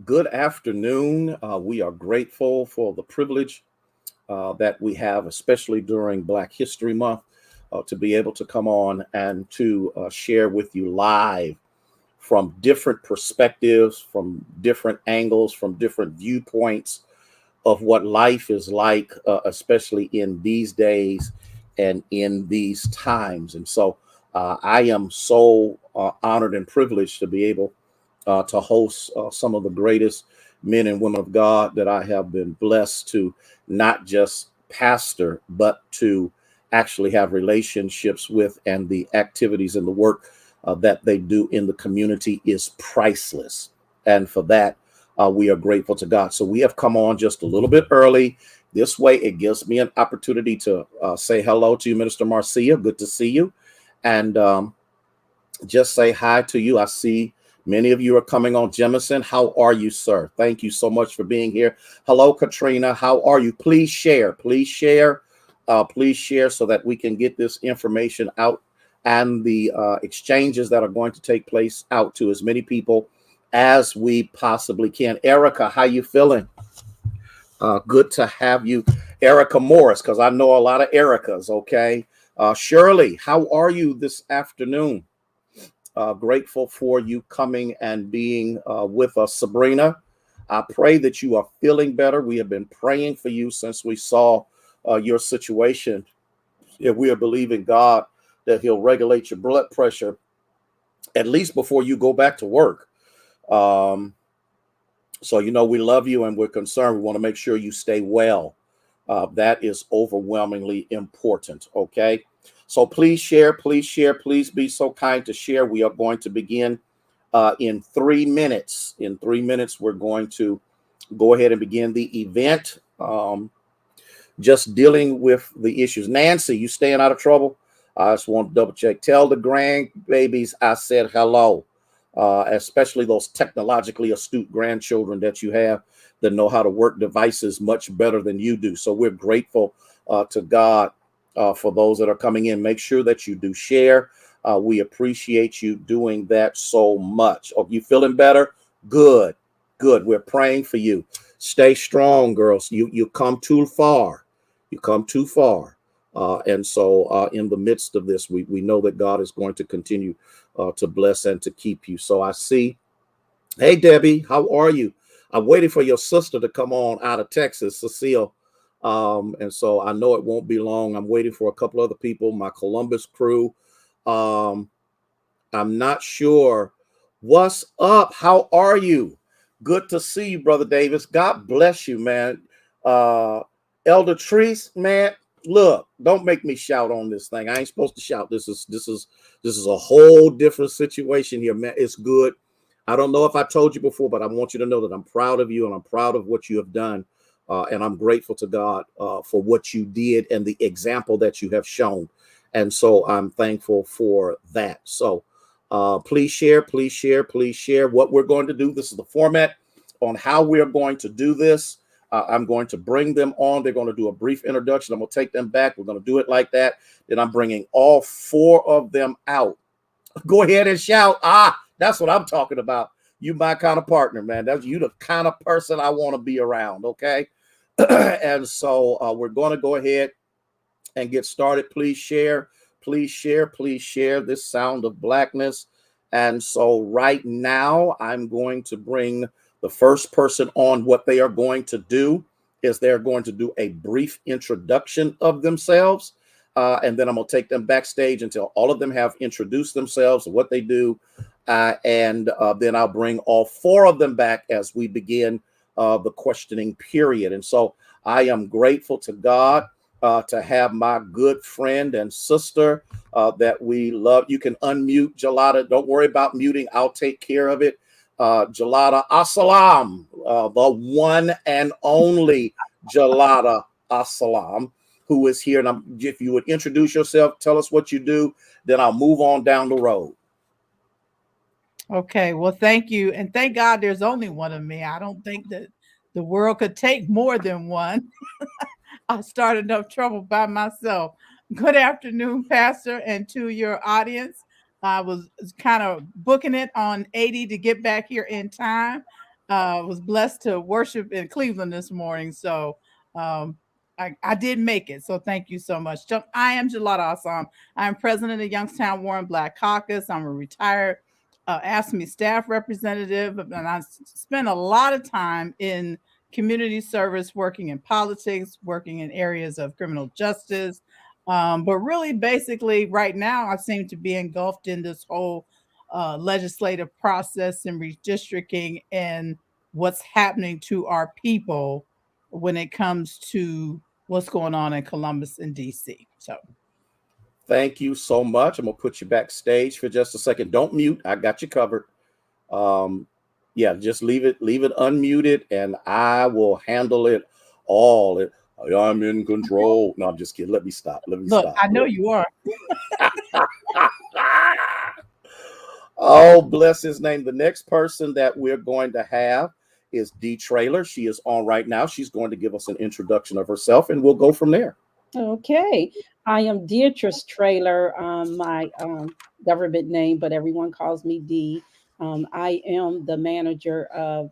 Good afternoon. We are grateful for the privilege that we have, especially during Black History Month, to be able to come on and to share with you live from different perspectives, from different angles, from different viewpoints of what life is like, especially in these days and in these times. And so I am so honored and privileged to be able to host some of the greatest men and women of God that I have been blessed to not just pastor, but to actually have relationships with, and the activities and the work that they do in the community is priceless. And for that, we are grateful to God. So we have come on just a little bit early. This way, it gives me an opportunity to say hello to you, Minister Marcia. Good to see you. And just say hi to you. I see many of you are coming on. Jemison, how are you, sir? Thank you so much for being here. Hello, Katrina. How are you? Please share. Please share. Please share so that we can get this information out and the exchanges that are going to take place out to as many people as we possibly can. Erica, how you feeling? Good to have you. Erica Morris, because I know a lot of Ericas, okay? Shirley, how are you this afternoon? Grateful for you coming and being with us. Sabrina, I pray that you are feeling better. We have been praying for you since we saw your situation. If we are believing God that he'll regulate your blood pressure, at least before you go back to work. So, we love you and we're concerned. We want to make sure you stay well. That is overwhelmingly important. Okay. So please share, please be so kind to share. We are going to begin in 3 minutes. In 3 minutes, we're going to go ahead and begin the event. Just dealing with the issues. Nancy, you staying out of trouble? I just want to double check. Tell the grandbabies I said hello, especially those technologically astute grandchildren that you have that know how to work devices much better than you do. So we're grateful to God for those that are coming in. Make sure that you do share. We appreciate you doing that so much. Oh, you feeling better? Good, good. We're praying for you. Stay strong, girls. You come too far. You come too far. And so in the midst of this, we know that God is going to continue to bless and to keep you. So I see. Hey, Debbie, how are you? I'm waiting for your sister to come on out of Texas, Cecile. And so I know it won't be long. I'm waiting for a couple other people, my Columbus crew. I'm not sure. What's up? How are you? Good to see you, Brother Davis. God bless you, man. Elder Treese, man, look, don't make me shout on this thing. I ain't supposed to shout. This is a whole different situation here, man. It's good. I don't know if I told you before, but I want you to know that I'm proud of you and I'm proud of what you have done. And I'm grateful to God for what you did and the example that you have shown. And so I'm thankful for that. So please share, please share, please share what we're going to do. This is the format on how we're going to do this. I'm going to bring them on. They're going to do a brief introduction. I'm going to take them back. We're going to do it like that. Then I'm bringing all 4 of them out. Go ahead and shout. That's what I'm talking about. You my kind of partner, man. That's you the kind of person I want to be around, okay? And so we're going to go ahead and get started. Please share, please share, please share this sound of blackness. And so right now, I'm going to bring the first person on. What they are going to do is they're going to do a brief introduction of themselves. And then I'm going to take them backstage until all of them have introduced themselves and what they do. And then I'll bring all 4 of them back as we begin the questioning period. And so I am grateful to God to have my good friend and sister that we love. You can unmute, Jaladah. Don't worry about muting. I'll take care of it. Jada Assalam, the one and only Jada Assalam, who is here. And if you would introduce yourself, tell us what you do, then I'll move on down the road. Okay, well, thank you. And thank God there's only one of me. I don't think that the world could take more than one. I started enough trouble by myself. Good afternoon, Pastor, and to your audience. I was kind of booking it on 80 to get back here in time. Was blessed to worship in Cleveland this morning. So um, I did make it. So thank you so much. I am Jaladah Aslam. I'm president of Youngstown Warren Black Caucus. I'm a retired AFSCME staff representative, and I spent a lot of time in community service, working in politics, working in areas of criminal justice. But really, basically, right now, I seem to be engulfed in this whole legislative process and redistricting and what's happening to our people when it comes to what's going on in Columbus and DC. So Thank you so much. I'm gonna put you backstage for just a second. Don't mute. I got you covered. Yeah, just leave it unmuted, and I will handle it all. I'm in control. No, I'm just kidding. Let me stop. look, I know you are. Oh, bless his name. The next person that we're going to have is Traylor. She is on right now. She's going to give us an introduction of herself, and we'll go from there. Okay, I am Beatrice Traylor, my government name, but everyone calls me Dee. I am the manager of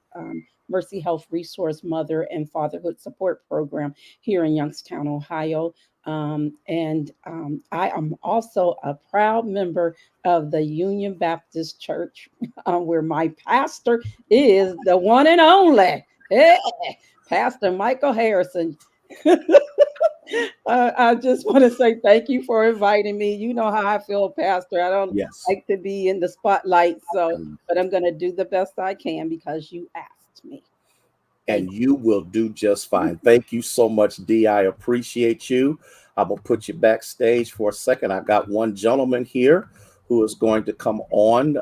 Mercy Health Resource Mother and Fatherhood Support Program here in Youngstown, Ohio. And I am also a proud member of the Union Baptist Church, where my pastor is the one and only Pastor Michael Harrison. I just want to say thank you for inviting me. You know how I feel, Pastor. I don't like to be in the spotlight, but I'm going to do the best I can because you asked me. And you will do just fine. Thank you so much, Dee. I appreciate you. I'm going to put you backstage for a second. I've got one gentleman here who is going to come on,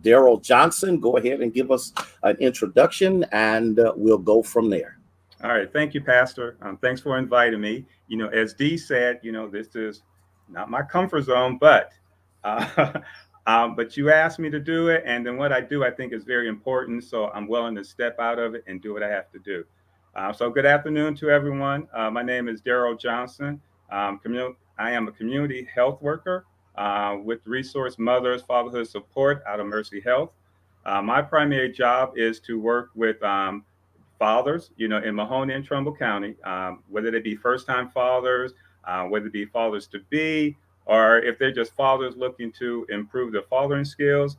Daryl Johnson. Go ahead and give us an introduction, and we'll go from there. All right. Thank you, Pastor. Thanks for inviting me. You know, as Dee said, you know, this is not my comfort zone, but you asked me to do it. And then what I do, I think is very important. So I'm willing to step out of it and do what I have to do. So good afternoon to everyone. My name is Daryl Johnson. I am a community health worker with Resource Mothers Fatherhood Support out of Mercy Health. My primary job is to work with fathers, you know, in Mahoney and Trumbull County, whether they be first-time fathers, whether it be fathers to be, or if they're just fathers looking to improve their fathering skills.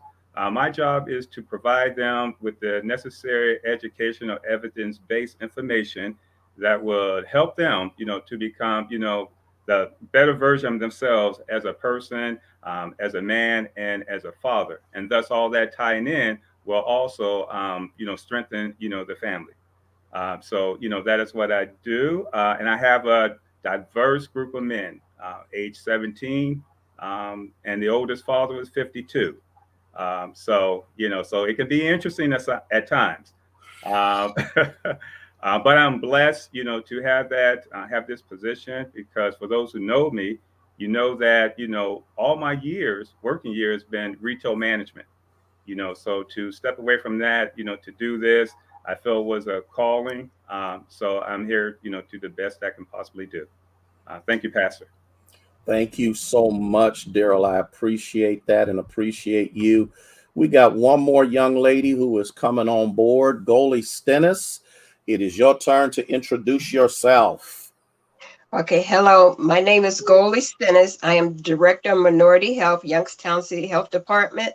My job is to provide them with the necessary educational evidence-based information that would help them, you know, to become, you know, the better version of themselves as a person, as a man, and as a father. And thus all that tying in will also, you know, strengthen, you know, the family. So, you know, that is what I do. And I have a diverse group of men, age 17, and the oldest father was 52. So, you know, so it can be interesting at times. But I'm blessed, you know, to have have this position, because for those who know me, you know that, you know, all my working years, been retail management, you know, so to step away from that, you know, to do this, I felt was a calling. So I'm here, you know, to the best I can possibly do. Thank you, Pastor. Thank you so much, Darrell. I appreciate that and appreciate you. We got one more young lady who is coming on board, Goalie Stennis. It is your turn to introduce yourself. Okay, hello. My name is Golie Stennis. I am Director of Minority Health, Youngstown City Health Department.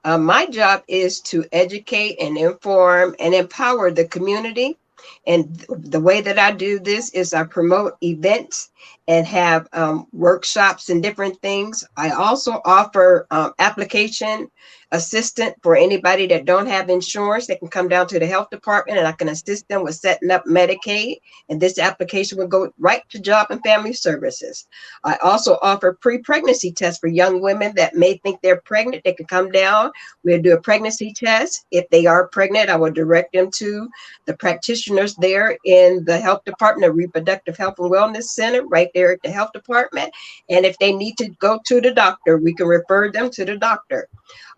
My job is to educate and inform and empower the community. And the way that I do this is I promote events and have workshops and different things. I also offer application assistant for anybody that don't have insurance. They can come down to the health department and I can assist them with setting up Medicaid. And this application will go right to Job and Family Services. I also offer pre-pregnancy tests for young women that may think they're pregnant. They can come down. We'll do a pregnancy test. If they are pregnant, I will direct them to the practitioners there in the health department, the Reproductive Health and Wellness Center, right there at the health department. And if they need to go to the doctor, we can refer them to the doctor.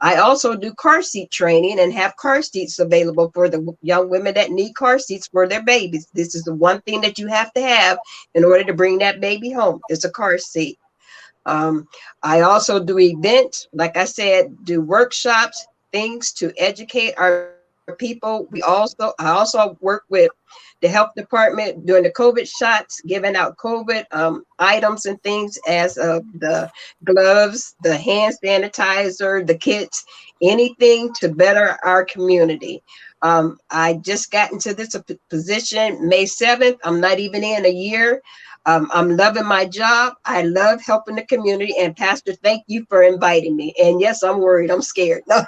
I also do car seat training and have car seats available for the young women that need car seats for their babies. This is the one thing that you have to have in order to bring that baby home. It's a car seat. I also do events, like I said, do workshops, things to educate our people. I also work with the health department during the COVID shots, giving out COVID items and things as the gloves, the hand sanitizer, the kits, anything to better our community. I just got into this position May 7th. I'm not even in a year. I'm loving my job. I love helping the community. And Pastor, thank you for inviting me. And yes, I'm worried. I'm scared. No.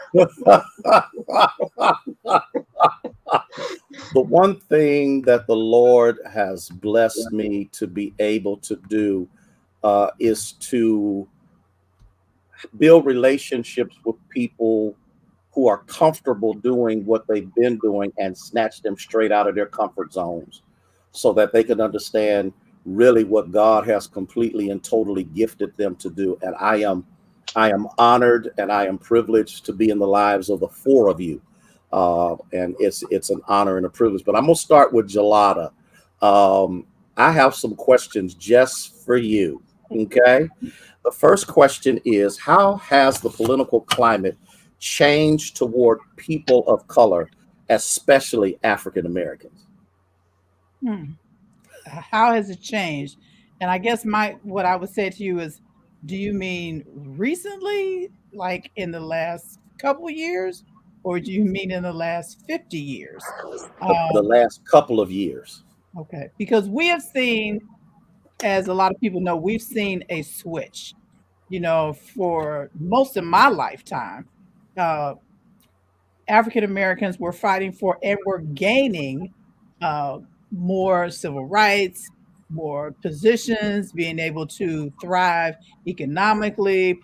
The one thing that the Lord has blessed me to be able to do is to build relationships with people who are comfortable doing what they've been doing and snatch them straight out of their comfort zones so that they can understand really what God has completely and totally gifted them to do. And I am honored and I am privileged to be in the lives of the four of you. And it's an honor and a privilege. But I'm going to start with Jaladah. I have some questions just for you. Okay. The first question is, how has the political climate changed toward people of color, especially African Americans? How has it changed? And I guess what I would say to you is, do you mean recently, like in the last couple of years, or do you mean in the last 50 years? The last couple of years. Okay, because we have seen, as a lot of people know, we've seen a switch. For most of my lifetime, African Americans were fighting for and were gaining more civil rights, more positions, being able to thrive economically,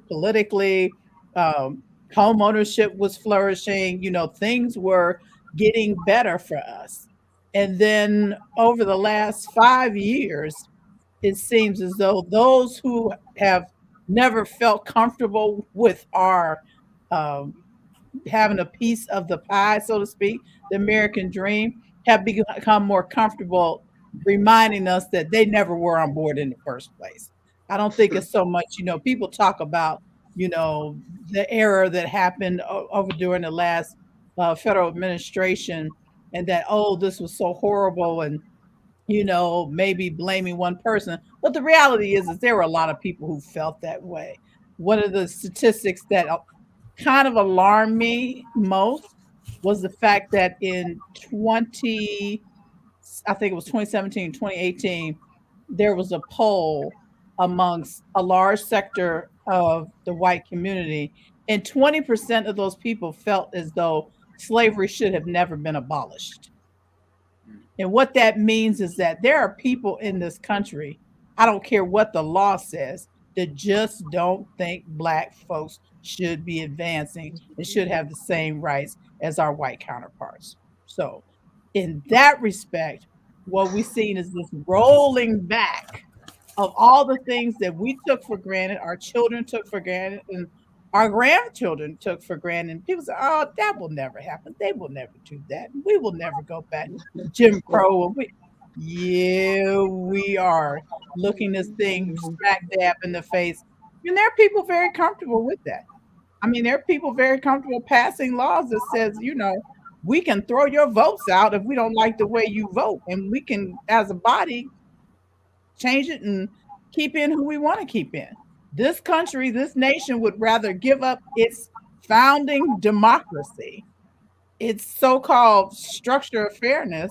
politically. Home ownership was flourishing. Things were getting better for us. And then over the last 5 years, it seems as though those who have never felt comfortable with our having a piece of the pie, so to speak, the American dream, have become more comfortable reminding us that they never were on board in the first place. I don't think it's so much, people talk about, the error that happened over during the last federal administration, and that, oh, this was so horrible, and maybe blaming one person. But the reality is there were a lot of people who felt that way. One of the statistics that kind of alarmed me most was the fact that in I think it was 2017, 2018, there was a poll amongst a large sector of the white community, and 20% of those people felt as though slavery should have never been abolished. And what that means is that there are people in this country, I don't care what the law says, that just don't think Black folks should be advancing and should have the same rights as our white counterparts. So in that respect, what we've seen is this rolling back of all the things that we took for granted, our children took for granted, and our grandchildren took for granted. And people say, oh, that will never happen. They will never do that. We will never go back to Jim Crow. Yeah, we are looking this thing smack dab in the face. And there are people very comfortable with that. I mean, there are people very comfortable passing laws that says, we can throw your votes out if we don't like the way you vote. And we can, as a body, change it and keep in who we want to keep in. This country, this nation would rather give up its founding democracy, its so-called structure of fairness,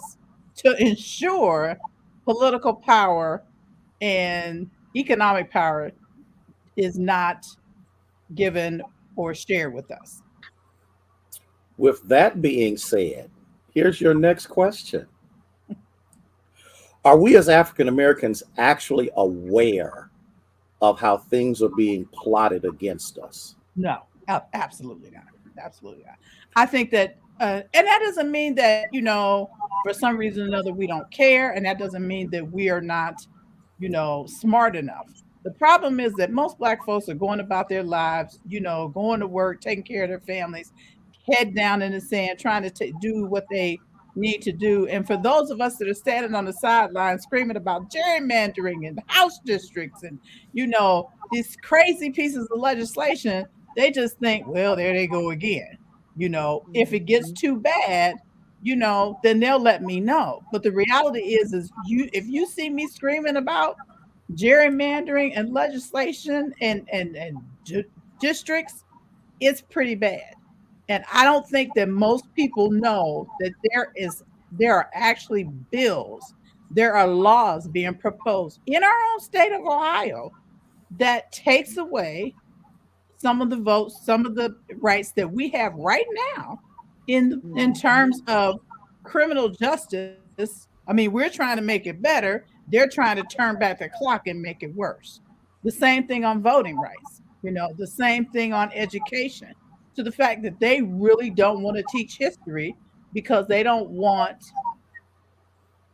to ensure political power and economic power is not given or shared with us. With that being said, here's your next question. Are we as African Americans actually aware of how things are being plotted against us? No, absolutely not. Absolutely not. I think that, and that doesn't mean that, for some reason or another, we don't care. And that doesn't mean that we are not, smart enough. The problem is that most Black folks are going about their lives, going to work, taking care of their families, head down in the sand, trying to do what they need to do. And for those of us that are standing on the sidelines screaming about gerrymandering and house districts and, these crazy pieces of legislation, they just think, well, there they go again. If it gets too bad, then they'll let me know. But the reality is if you see me screaming about gerrymandering and legislation and districts, it's pretty bad. And I don't think that most people know that there are actually bills, there are laws being proposed in our own state of Ohio that takes away some of the votes, some of the rights that we have right now in terms of criminal justice. I mean, we're trying to make it better. They're trying to turn back the clock and make it worse. The same thing on voting rights, the same thing on education, to the fact that they really don't want to teach history because they don't want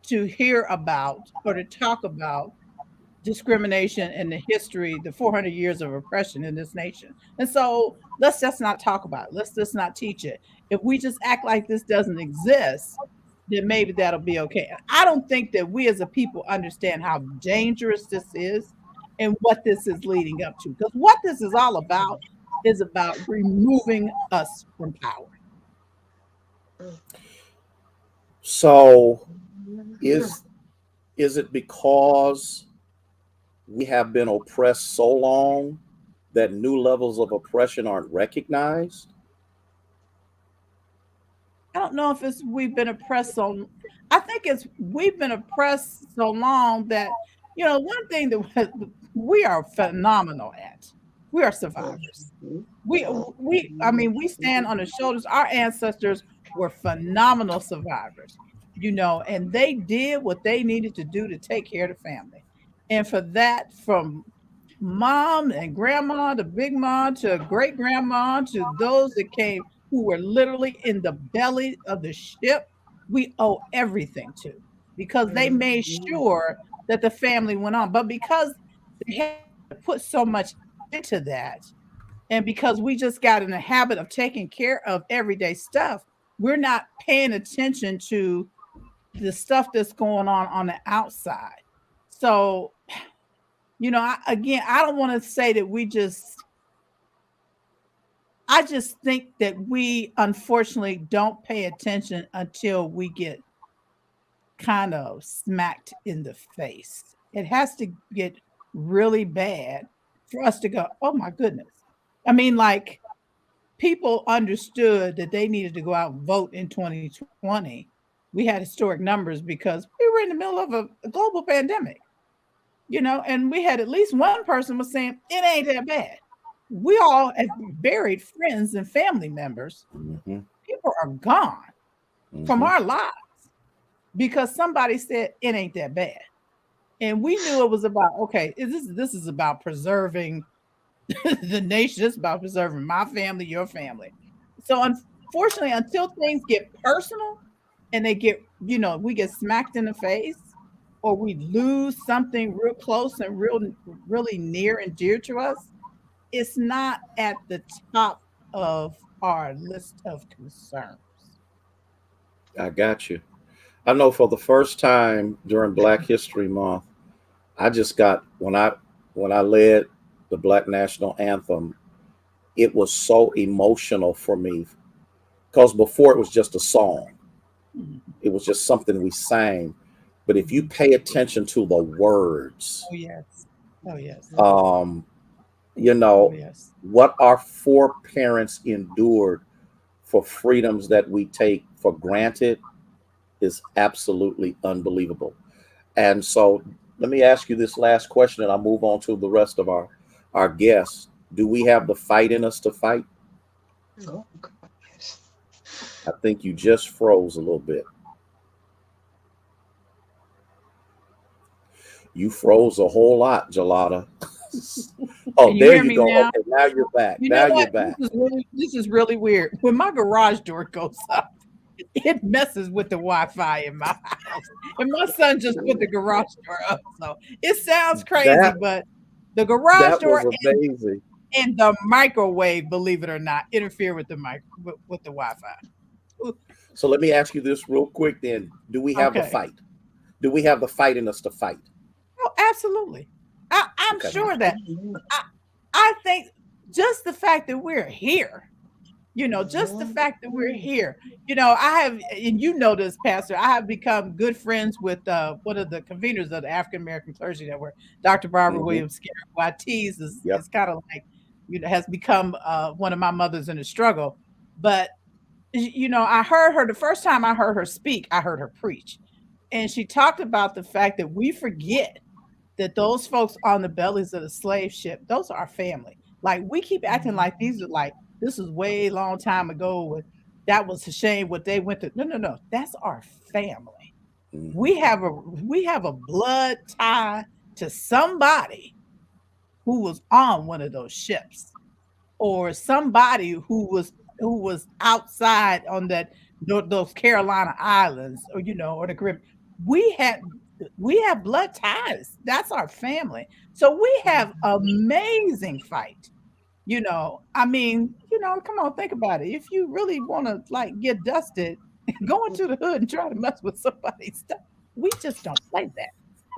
to hear about or to talk about discrimination and the history, the 400 years of oppression in this nation. And so let's just not talk about it. Let's just not teach it. If we just act like this doesn't exist, then maybe that'll be okay. I don't think that we as a people understand how dangerous this is and what this is leading up to. Because what this is all about is about removing us from power. So is it because we have been oppressed so long that new levels of oppression aren't recognized? I don't know if it's we've been oppressed so. I think it's we've been oppressed so long that one thing that we are phenomenal at. We are survivors. I mean, we stand on the shoulders. Our ancestors were phenomenal survivors, and they did what they needed to do to take care of the family. And for that, from mom and grandma to big mom to great grandma to those that came who were literally in the belly of the ship, we owe everything to, because they made sure that the family went on. But because they had to put so much into that, and because we just got in the habit of taking care of everyday stuff, we're not paying attention to the stuff that's going on the outside. So, I don't want to say that I just think that we unfortunately don't pay attention until we get kind of smacked in the face. It has to get really bad for us to go, oh my goodness. I mean, like, people understood that they needed to go out and vote in 2020. We had historic numbers because we were in the middle of a global pandemic, and we had at least one person was saying it ain't that bad. We all have buried friends and family members. Mm-hmm. People are gone from our lives because somebody said it ain't that bad. And we knew it was about, okay, this is about preserving the nation. It's about preserving my family, your family. So unfortunately, until things get personal and they get, we get smacked in the face, or we lose something real close and really near and dear to us, it's not at the top of our list of concerns. I got you. I know for the first time during Black History Month, I just got when I led the Black National Anthem, it was so emotional for me because before it was just a song. It was just something we sang. But if you pay attention to the words, oh yes, what our foreparents endured for freedoms that we take for granted is absolutely unbelievable. And so let me ask you this last question, and I'll move on to the rest of our guests. Do we have the fight in us to fight? Oh, God, yes. I think you just froze a little bit. You froze a whole lot, Jaladah. Oh, there you go. Now? Okay, now you're back. You're back. This is really weird. When my garage door goes up, it messes with the Wi-Fi in my house. And my son just put the garage door up. So it sounds crazy, but the garage door and the microwave, believe it or not, interfere with the with the Wi-Fi. So let me ask you this real quick then. Do we have the fight? Do we have the fight in us to fight? Oh, absolutely. I'm sure that I think just the fact that we're here You know, just the fact that we're here. You know, I have, and you know this, Pastor, I have become good friends with one of the conveners of the African American Clergy Network, Dr. Barbara Hmm. Williams Skinner, who I tease Yep. is kind of like, you know, has become one of my mothers in the struggle. But, you know, I heard her the first time I heard her speak, I heard her preach. And she talked about the fact that we forget that those folks on the bellies of the slave ship, those are our family. Like we keep acting like these are like this is way long time ago. That was a shame what they went through. No, no, no. That's our family. Hmm. We have a blood tie to somebody who was on one of those ships, or somebody who was outside on those Carolina Islands, or you know, or the Caribbean. We had we have blood ties. That's our family. So we have amazing fight. You know, I mean, you know, come on, think about it. If you really want to like get dusted, go into the hood and try to mess with somebody's stuff. We just don't play that.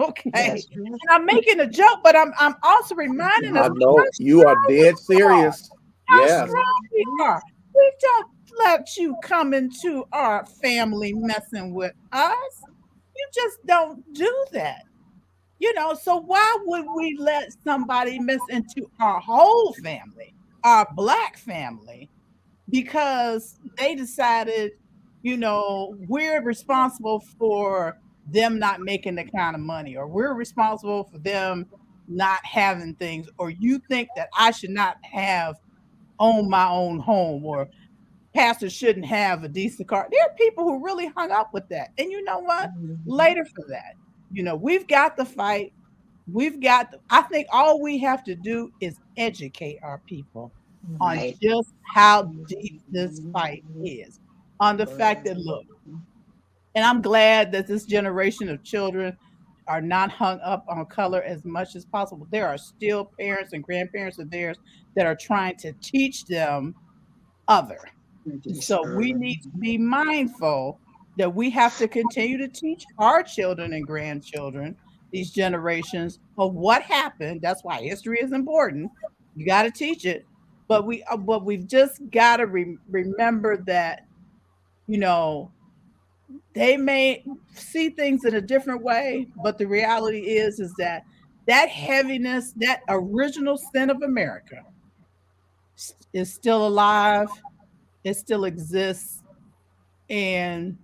Okay. That's And true. I'm making a joke, but I'm also reminding us I how know you are strong dead we are. serious. How Yes. strong we are. We don't let you come into our family messing with us. You just don't do that. You know, so why would we let somebody mess into our whole family, our Black family, because they decided, you know, we're responsible for them not making the kind of money, or we're responsible for them not having things, or you think that I should not have own my own home, or pastor shouldn't have a decent car. There are people who really hung up with that. And you know what? Later for that, you know, we've got the fight. I think all we have to do is educate our people on Right. just how deep this fight is. On the fact that, look, and I'm glad that this generation of children are not hung up on color as much as possible. There are still parents and grandparents of theirs that are trying to teach them other. So we need to be mindful that we have to continue to teach our children and grandchildren, these generations, of what happened. That's why history is important. You got to teach it, but we've just got to remember that, you know, they may see things in a different way, but the reality is that that heaviness, that original sin of America, is still alive. It still exists, and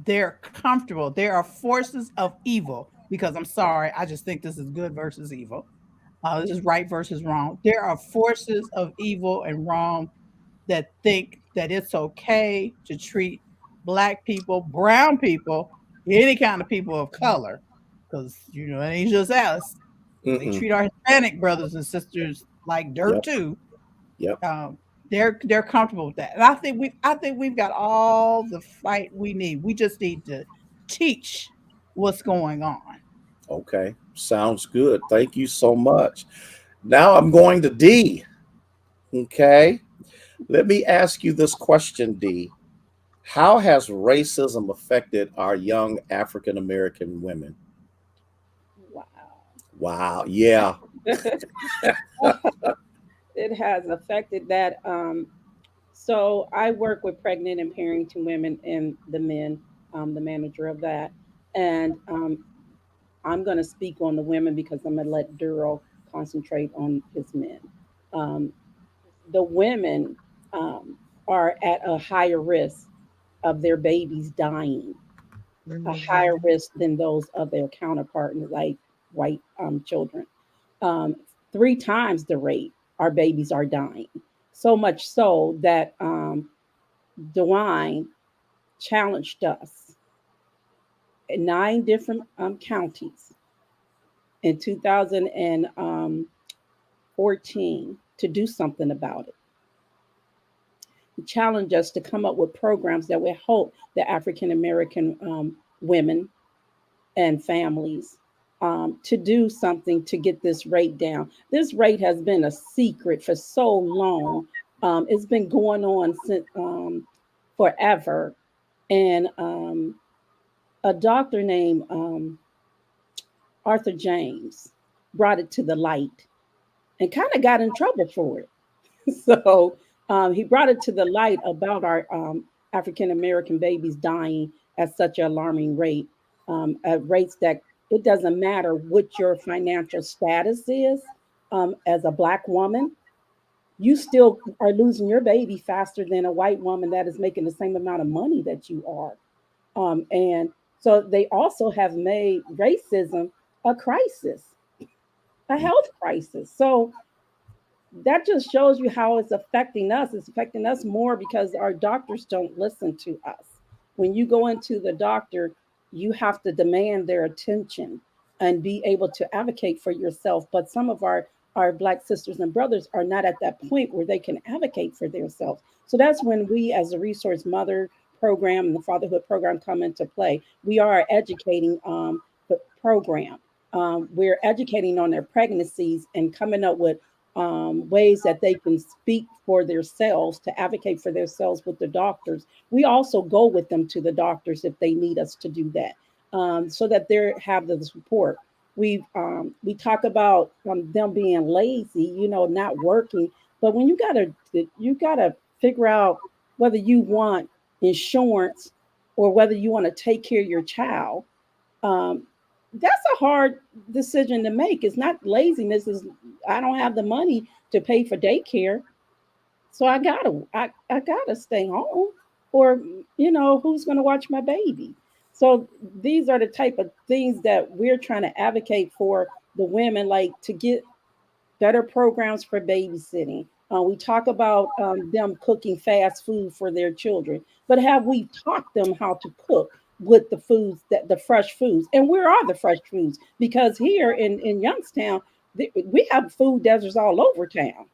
they're comfortable. There are forces of evil, because I'm sorry, I just think this is good versus evil. This is right versus wrong. There are forces of evil and wrong that think that it's okay to treat Black people, brown people, any kind of people of color, because you know it ain't just us. They Mm-mm. treat our Hispanic brothers and sisters like dirt Yep. too. Yep. They're comfortable with that. And I think we've got all the fight we need. We just need to teach what's going on. Okay. Sounds good. Thank you so much. Now I'm going to D. Okay. Let me ask you this question, D. How has racism affected our young African American women? Wow. Wow. Yeah. It has affected that. So I work with pregnant and parenting women and the men, the manager of that. And I'm going to speak on the women because I'm going to let Darrell concentrate on his men. Um, the women are at a higher risk of their babies dying, a higher risk than those of their counterpart, like white children. Um, 3 times the rate our babies are dying. So much so that DeWine challenged us in 9 different counties in 2014 to do something about it. He challenged us to come up with programs that would help the African American women and families to do something to get this rate down. This rate has been a secret for so long. It's been going on since forever. And a doctor named Arthur James brought it to the light and kind of got in trouble for it. So He brought it to the light about our African American babies dying at such an alarming rate, at rates that it doesn't matter what your financial status is. As a Black woman, you still are losing your baby faster than a white woman that is making the same amount of money that you are. And so they also have made racism a crisis, a health crisis. So that just shows you how it's affecting us. It's affecting us more because our doctors don't listen to us. When you go into the doctor, you have to demand their attention and be able to advocate for yourself. But some of our Black sisters and brothers are not at that point where they can advocate for themselves. So that's when we, as a resource mother program and the fatherhood program, come into play. We are educating the program. We're educating on their pregnancies and coming up with ways that they can speak for themselves, to advocate for themselves with the doctors. We also go with them to the doctors if they need us to do that, so that they have the support. We talk about them being lazy, not working. But when you gotta figure out whether you want insurance or whether you want to take care of your child. Um, that's a hard decision to make. It's not laziness. Is I don't have the money to pay for daycare, so I gotta stay home, or who's going to watch my baby. So these are the type of things that we're trying to advocate for the women, like to get better programs for babysitting. We talk about them cooking fast food for their children, but have we taught them how to cook with the foods, that the fresh foods? And where are the fresh foods? Because here in Youngstown, we have food deserts all over town.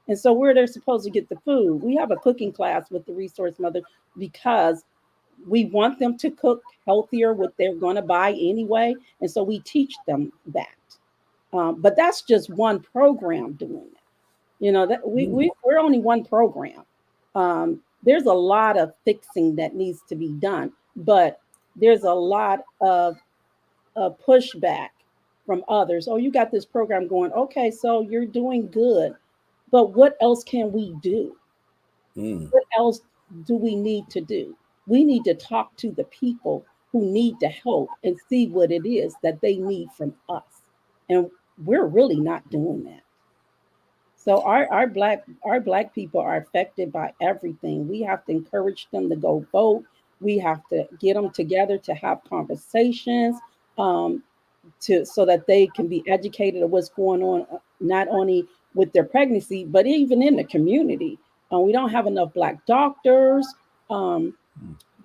And so where they're supposed to get the food, we have a cooking class with the resource mother because we want them to cook healthier, what they're going to buy anyway. And so we teach them that. But that's just one program doing it. That we're only one program. There's a lot of fixing that needs to be done, but there's a lot of pushback from others. Oh, you got this program going. Okay, so you're doing good, but what else can we do? Mm. What else do we need to do? We need to talk to the people who need the help and see what it is that they need from us. And we're really not doing that. So our black people are affected by everything. We have to encourage them to go vote. We have to get them together to have conversations, um, to so that they can be educated of what's going on, not only with their pregnancy, but even in the community. We don't have enough Black doctors. Um,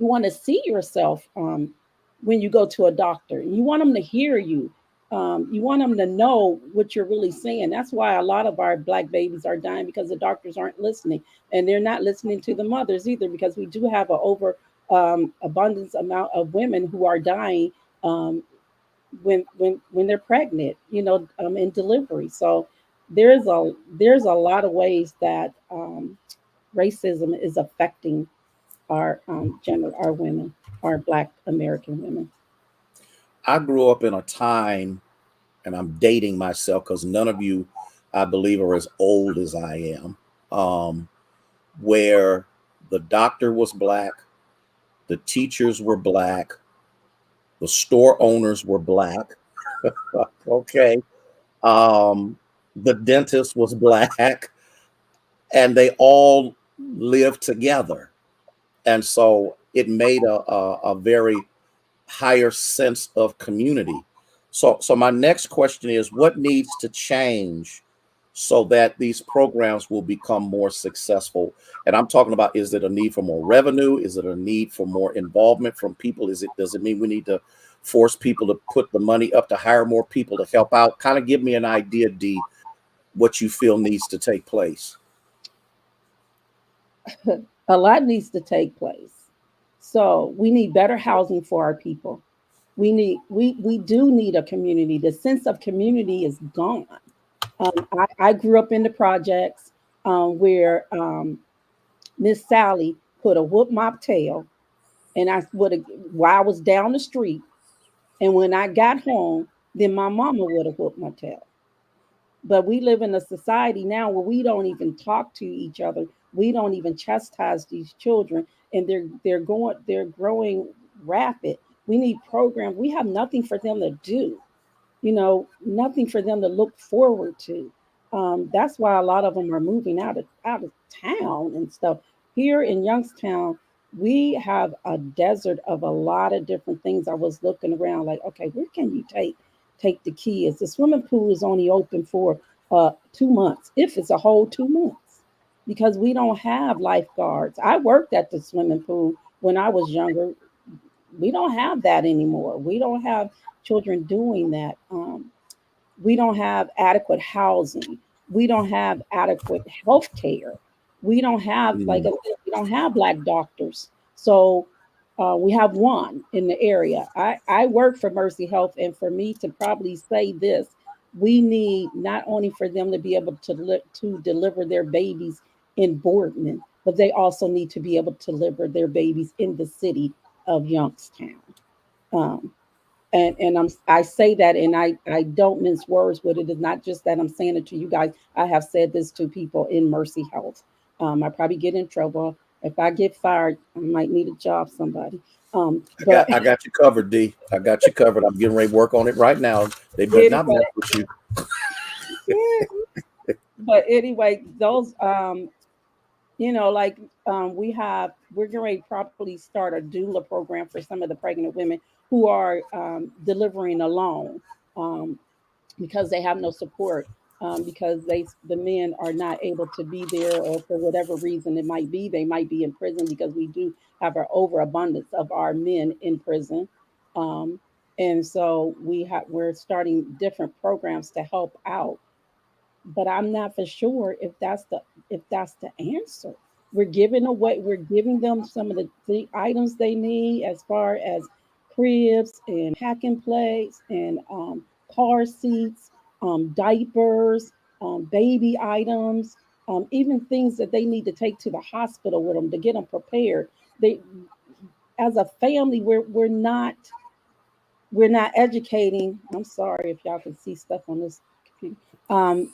you want to see yourself when you go to a doctor. You want them to hear you. You want them to know what you're really saying. That's why a lot of our Black babies are dying, because the doctors aren't listening, and they're not listening to the mothers either, because we do have an over abundance amount of women who are dying um, when they're pregnant, in delivery. So there's a lot of ways that racism is affecting our women, our Black American women. I grew up in a time, and I'm dating myself because none of you, I believe, are as old as I am, where the doctor was Black, the teachers were Black, the store owners were Black. Okay. The dentist was Black, and they all lived together. And so it made a very higher sense of community. So my next question is, what needs to change so that these programs will become more successful? And I'm talking about, is it a need for more revenue? Is it a need for more involvement from people? Does it mean we need to force people to put the money up to hire more people to help out? Kind of give me an idea, D, what you feel needs to take place. A lot needs to take place. So we need better housing for our people. We do need a community. The sense of community is gone. I grew up in the projects where Miss Sally could have whooped my tail, and I would have while I was down the street. And when I got home, then my mama would have whooped my tail. But we live in a society now where we don't even talk to each other. We don't even chastise these children, and they're growing rapid. We need programs. We have nothing for them to do, nothing for them to look forward to. That's why a lot of them are moving out of town and stuff. Here in Youngstown, we have a desert of a lot of different things. I was looking around like, okay, where can you take the kids? The swimming pool is only open for 2 months, if it's a whole 2 months, because we don't have lifeguards. I worked at the swimming pool when I was younger. We don't have that anymore. We don't have children doing that. We don't have adequate housing. We don't have adequate health care. We don't have, like I Mm. said, we don't have Black doctors. So we have one in the area. I work for Mercy Health, and for me to probably say this, we need not only for them to be able to deliver their babies in Boardman, but they also need to be able to deliver their babies in the city of Youngstown. Um, and I say that, and I don't mince words with it. It's not just that I'm saying it to you guys. I have said this to people in Mercy Health. I probably get in trouble. If I get fired, I might need a job, somebody. But I got you covered, D. I got you covered. I'm getting ready to work on it right now. They better not mess anyway, with you. but anyway, those like we're getting ready to probably start a doula program for some of the pregnant women who are delivering alone. Um, because they have no support, because the men are not able to be there, or for whatever reason it might be, they might be in prison, because we do have an overabundance of our men in prison. um, and so we're starting different programs to help out, but I'm not for sure if that's the answer. We're giving them some of the items they need, as far as cribs and packing plates and car seats, diapers, baby items, even things that they need to take to the hospital with them to get them prepared. They, as a family, we're not educating. I'm sorry if y'all can see stuff on this computer.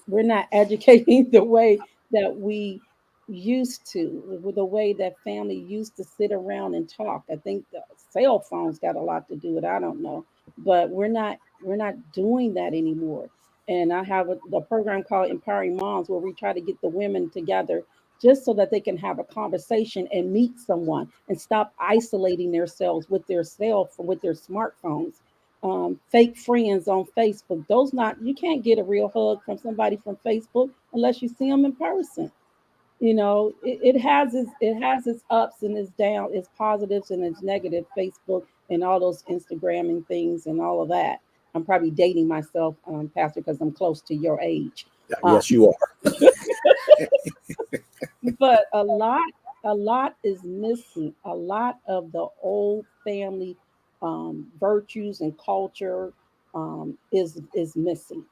We're not educating the way that we used to, with the way that family used to sit around and talk. I think the cell phones got a lot to do with it. I don't know, but we're not doing that anymore. And I have the program called Empowering Moms, where we try to get the women together just so that they can have a conversation and meet someone and stop isolating themselves with their smartphones. Fake friends on Facebook. Those not You can't get a real hug from somebody from Facebook unless you see them in person. It has its ups and its down, its positives and its negative. Facebook and all those Instagramming things and all of that. I'm probably dating myself, Pastor, because I'm close to your age. Uh, Yes, you are. but a lot is missing. A lot of the old family virtues and culture is missing.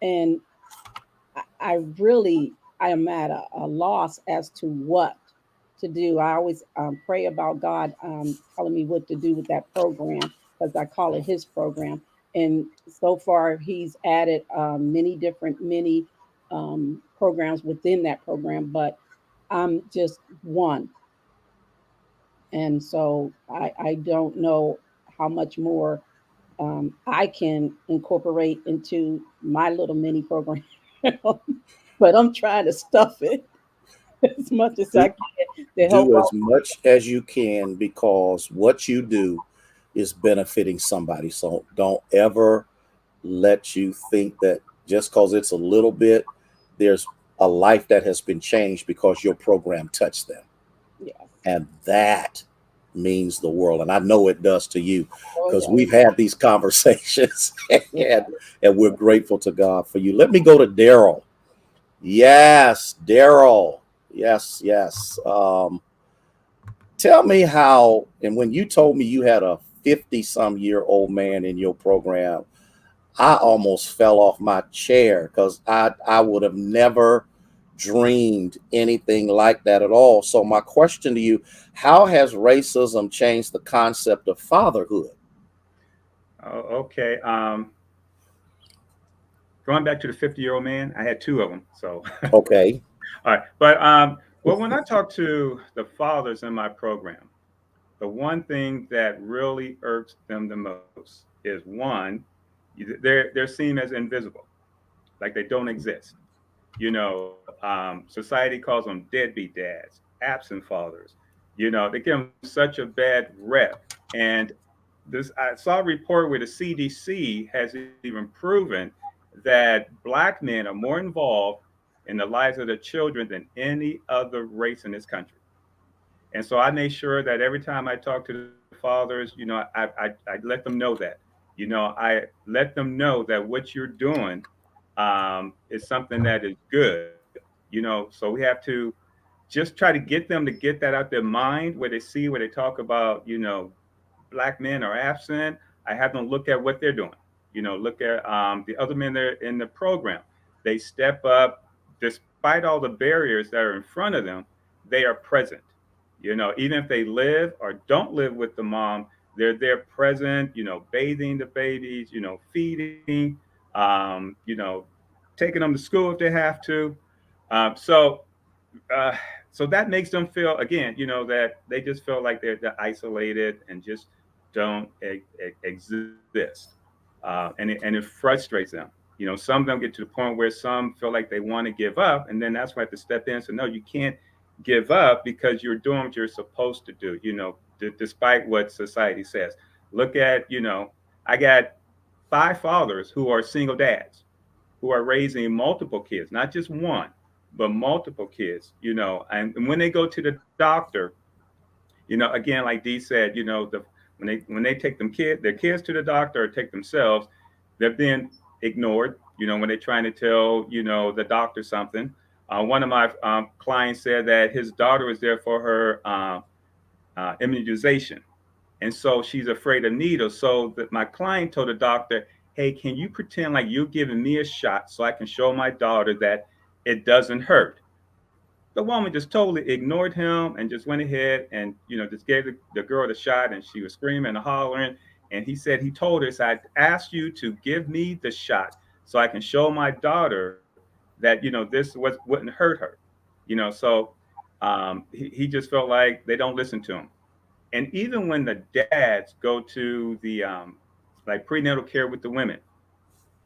And I am at a loss as to what to do. I always pray about God telling me what to do with that program, because I call it His program. And so far, He's added many programs within that program, but I'm just one. And so I don't know how much more I can incorporate into my little mini program, but I'm trying to stuff it as much as I Do, can to help do as out. much as you can, because what you do is benefiting somebody. So don't ever let you think that just because it's a little bit, there's a life that has been changed because your program touched them. Yes. And that means the world. And I know it does to you, Oh, because yes. we've had these conversations Yeah. and we're grateful to God for you. Let me go to Darrell. Yes, Darrell. Yes, yes. Tell me how, and when you told me you had a 50-some-year-old man in your program, I almost fell off my chair, because I would have never dreamed anything like that at all. So my question to you, how has racism changed the concept of fatherhood? Oh, okay. Going back to the 50-year-old man, I had two of them. So Okay. All right. But well, when I talk to the fathers in my program, the one thing that really irks them the most is one, they're seen as invisible, like they don't exist. Society calls them deadbeat dads, absent fathers. They give them such a bad rep. And I saw a report where the CDC has even proven that black men are more involved in the lives of their children than any other race in this country. And so I made sure that every time I talk to the fathers, I let them know that. I let them know that what you're doing is something that is good. So we have to just try to get them to get that out their mind where they talk about, black men are absent. I have them look at what they're doing. Look at the other men that are in the program. They step up despite all the barriers that are in front of them. They are present. Even if they live or don't live with the mom, they're there present. Bathing the babies. Feeding. Taking them to school if they have to. So uh, so that makes them feel again, that they just feel like they're isolated and just don't exist, and it frustrates them. Some of them get to the point where some feel like they want to give up, and then that's why I have to step in. So no, you can't give up because you're doing what you're supposed to do. Despite what society says. Look at I got 5 fathers who are single dads who are raising multiple kids, not just one, but multiple kids, and when they go to the doctor, again, like Dee said, when they take their kids to the doctor or take themselves, they're being ignored, when they're trying to tell, the doctor something. One of my clients said that his daughter was there for her immunization. And so she's afraid of needles. So that my client told the doctor, hey, can you pretend like you're giving me a shot so I can show my daughter that it doesn't hurt? The woman just totally ignored him and just went ahead and, just gave the girl the shot, and she was screaming and hollering. And he said, he told her, so I asked you to give me the shot so I can show my daughter that, this wouldn't hurt her. So he just felt like they don't listen to him. And even when the dads go to the like prenatal care with the women,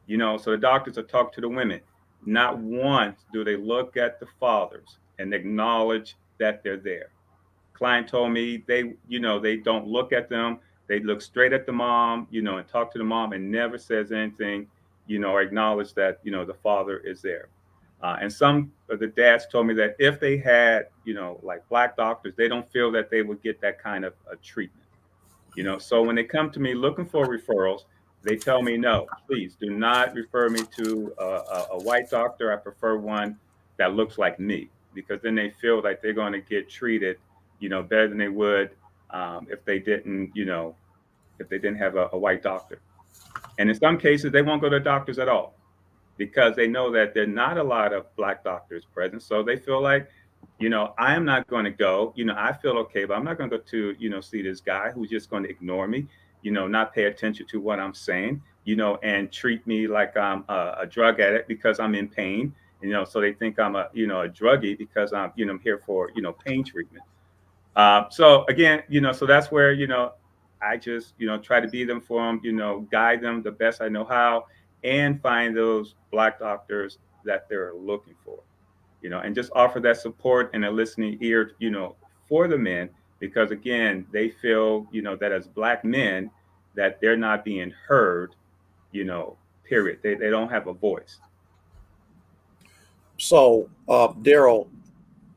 so the doctors will talk to the women. Not once do they look at the fathers and acknowledge that they're there. Client told me they don't look at them. They look straight at the mom, and talk to the mom and never says anything, or acknowledge that, the father is there. And some of the dads told me that if they had, like black doctors, they don't feel that they would get that kind of treatment. So when they come to me looking for referrals, they tell me, no, please do not refer me to a white doctor. I prefer one that looks like me, because then they feel like they're going to get treated, better than they would if they didn't, if they didn't have a white doctor. And in some cases, they won't go to doctors at all because they know that there are not a lot of black doctors present. So they feel like, I am not going to go. I feel okay, but I'm not going to go to, see this guy who's just going to ignore me, not pay attention to what I'm saying, and treat me like I'm a drug addict because I'm in pain. So they think I'm a druggie because I'm here for, pain treatment. So again, so that's where, I just, try to be them for them, guide them the best I know how, and find those black doctors that they're looking for, and just offer that support and a listening ear, for the men, because again, they feel, that as black men, that they're not being heard, period. They don't have a voice. So, Darrell,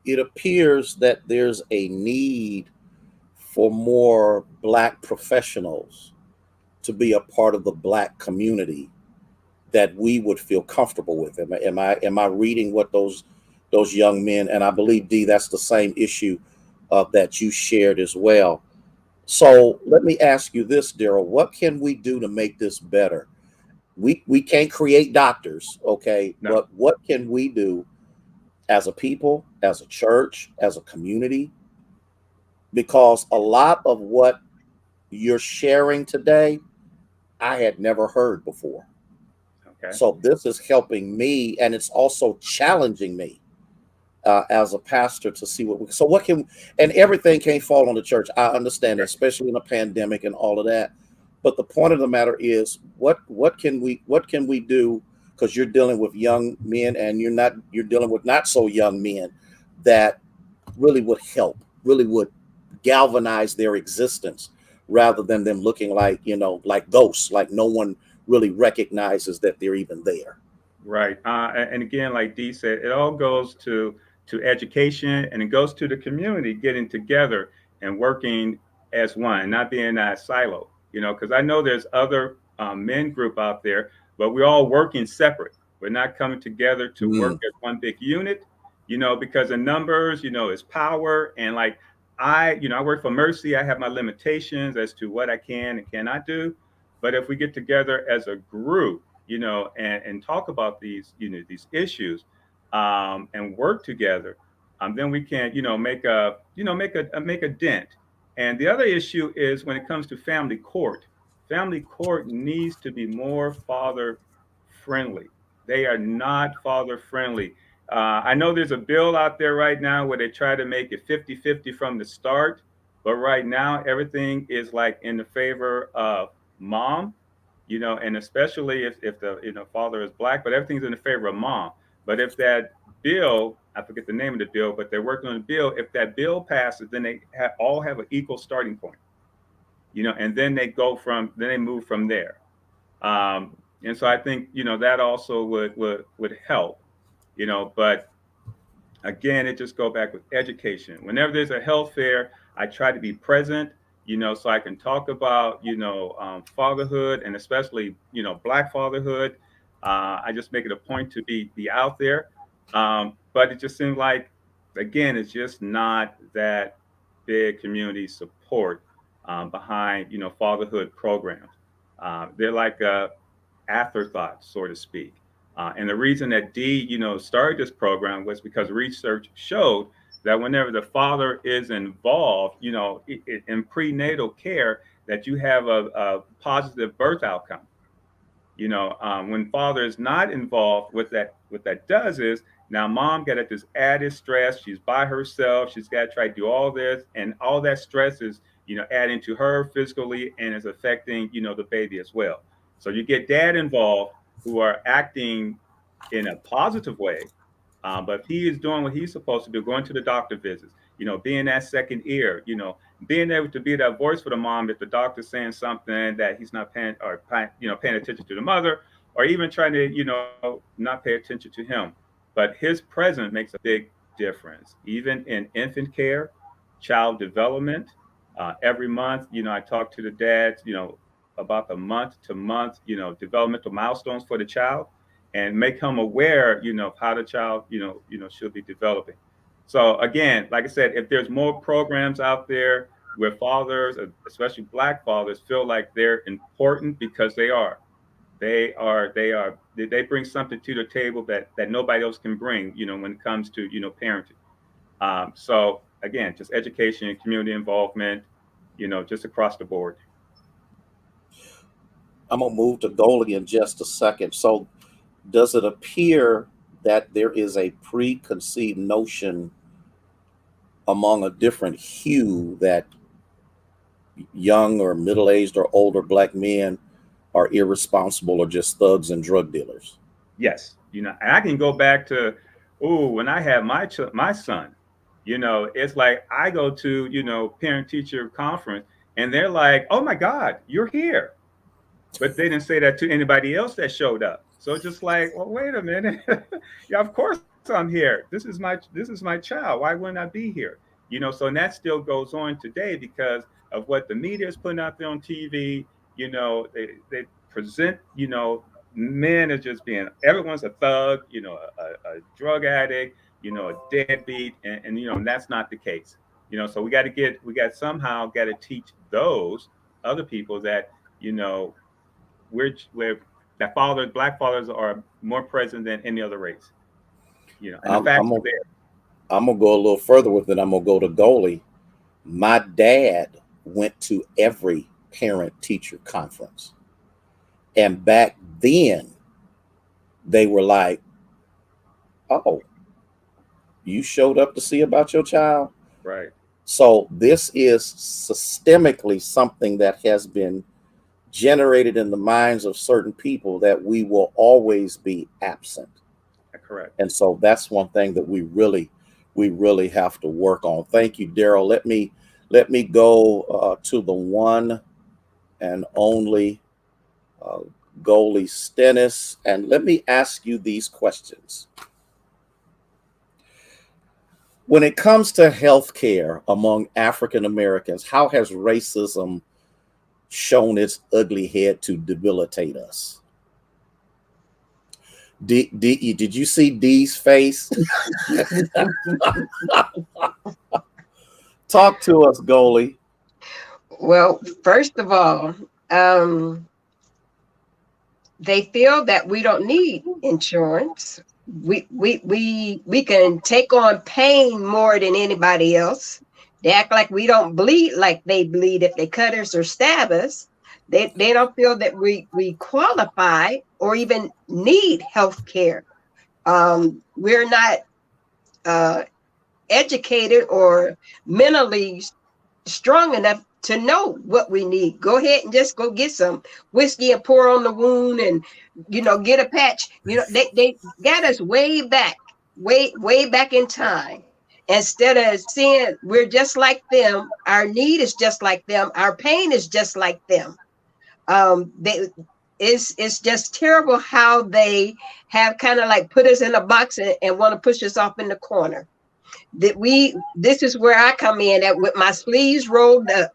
it appears that there's a need for more black professionals to be a part of the black community that we would feel comfortable with. Am I reading what those young men, and I believe Dee, that's the same issue that you shared as well. So let me ask you this, Darrell, what can we do to make this better? We can't create doctors, okay, No. but what can we do as a people, as a church, as a community? Because a lot of what you're sharing today, I had never heard before. Okay. So this is helping me, and it's also challenging me as a pastor to see what can, and everything can't fall on the church. I understand that, especially in a pandemic and all of that. But the point of the matter is, what can we do? Because you're dealing with young men, and you're dealing with not so young men that really would help, really would galvanize their existence, rather than them looking like, like ghosts, like no one really recognizes that they're even there. Right. And again, like Dee said, it all goes to education, and it goes to the community getting together and working as one, not being a silo. Because I know there's other men group out there, but we're all working separate. We're not coming together to work Mm. as one big unit. Because in numbers, is power, and like I work for Mercy. I have my limitations as to what I can and cannot do. But if we get together as a group, and talk about these issues, and work together, then we can, make a dent. And the other issue is when it comes to family court. Family court needs to be more father friendly. They are not father friendly. I know there's a bill out there right now where they try to make it 50-50 from the start, but right now everything is like in the favor of mom, and especially if the father is black, but everything's in the favor of mom. But if that bill, I forget the name of the bill, but they're working on the bill. If that bill passes, then they all have an equal starting point, and then they move from there. And so I think that also would help, but again, it just go back with education. Whenever there's a health fair, I try to be present, so I can talk about, fatherhood, and especially, Black fatherhood. I just make it a point to be out there. But it just seems like, again, it's just not that big community support behind, fatherhood programs. They're like a afterthought, so to speak. And the reason that Dee, started this program was because research showed that whenever the father is involved, in prenatal care, that you have a positive birth outcome. When father is not involved, what that does is now mom got at this added stress. She's by herself. She's got to try to do all this, and all that stress is, adding to her physically, and is affecting, the baby as well. So you get dad involved, who are acting in a positive way, but if he is doing what he's supposed to do, going to the doctor visits, being that second ear, being able to be that voice for the mom if the doctor's saying something that he's not paying, or paying attention to the mother, or even trying to, not pay attention to him. But his presence makes a big difference, even in infant care, child development. Every month, I talk to the dads, about the month to month, developmental milestones for the child, and make him aware, of how the child, should be developing. So again, like I said, if there's more programs out there where fathers, especially Black fathers, feel like they're important, because they bring something to the table that nobody else can bring, when it comes to, parenting. So again, just education and community involvement, just across the board. I'm gonna move to Golie in just a second. So, does it appear that there is a preconceived notion among a different hue that young or middle-aged or older Black men are irresponsible or just thugs and drug dealers? Yes, and I can go back to, when I had my son, it's like I go to, parent teacher conference, and they're like, "Oh my God, you're here," but they didn't say that to anybody else that showed up. So just like, well, wait a minute, yeah, of course I'm here. This is my child. Why wouldn't I be here? So and that still goes on today because of what the media is putting out there on TV. They present, men as just being, everyone's a thug, a drug addict, a deadbeat, and that's not the case. So we got somehow got to teach those other people that, we're that Black fathers are more present than any other race. And the facts are there. I'm gonna go a little further with it. I'm gonna go to Golie. My dad went to every parent teacher conference, and back then they were like, "Oh, You showed up to see about your child. Right. So this is systemically something that has been generated in the minds of certain people, that we will always be absent. Correct. And so that's one thing that we really have to work on. Thank you, Darrell. Let me go to the one and only Goalie Stennis, and let me ask you these questions. When it comes to healthcare among African Americans, how has racism shown its ugly head to debilitate us? Did you see Dee's face? Talk to us, Goalie. Well, first of all, they feel that we don't need insurance. We can take on pain more than anybody else. They act like we don't bleed like they bleed if they cut us or stab us. They don't feel that we qualify or even need health care. We're not educated or mentally strong enough to know what we need. Go ahead and just go get some whiskey and pour on the wound, and get a patch. They got us way back in time. Instead of seeing we're just like them, our need is just like them, our pain is just like them. It's just terrible how they have kind of like put us in a box and want to push us off in the corner. This is where I come in at with my sleeves rolled up.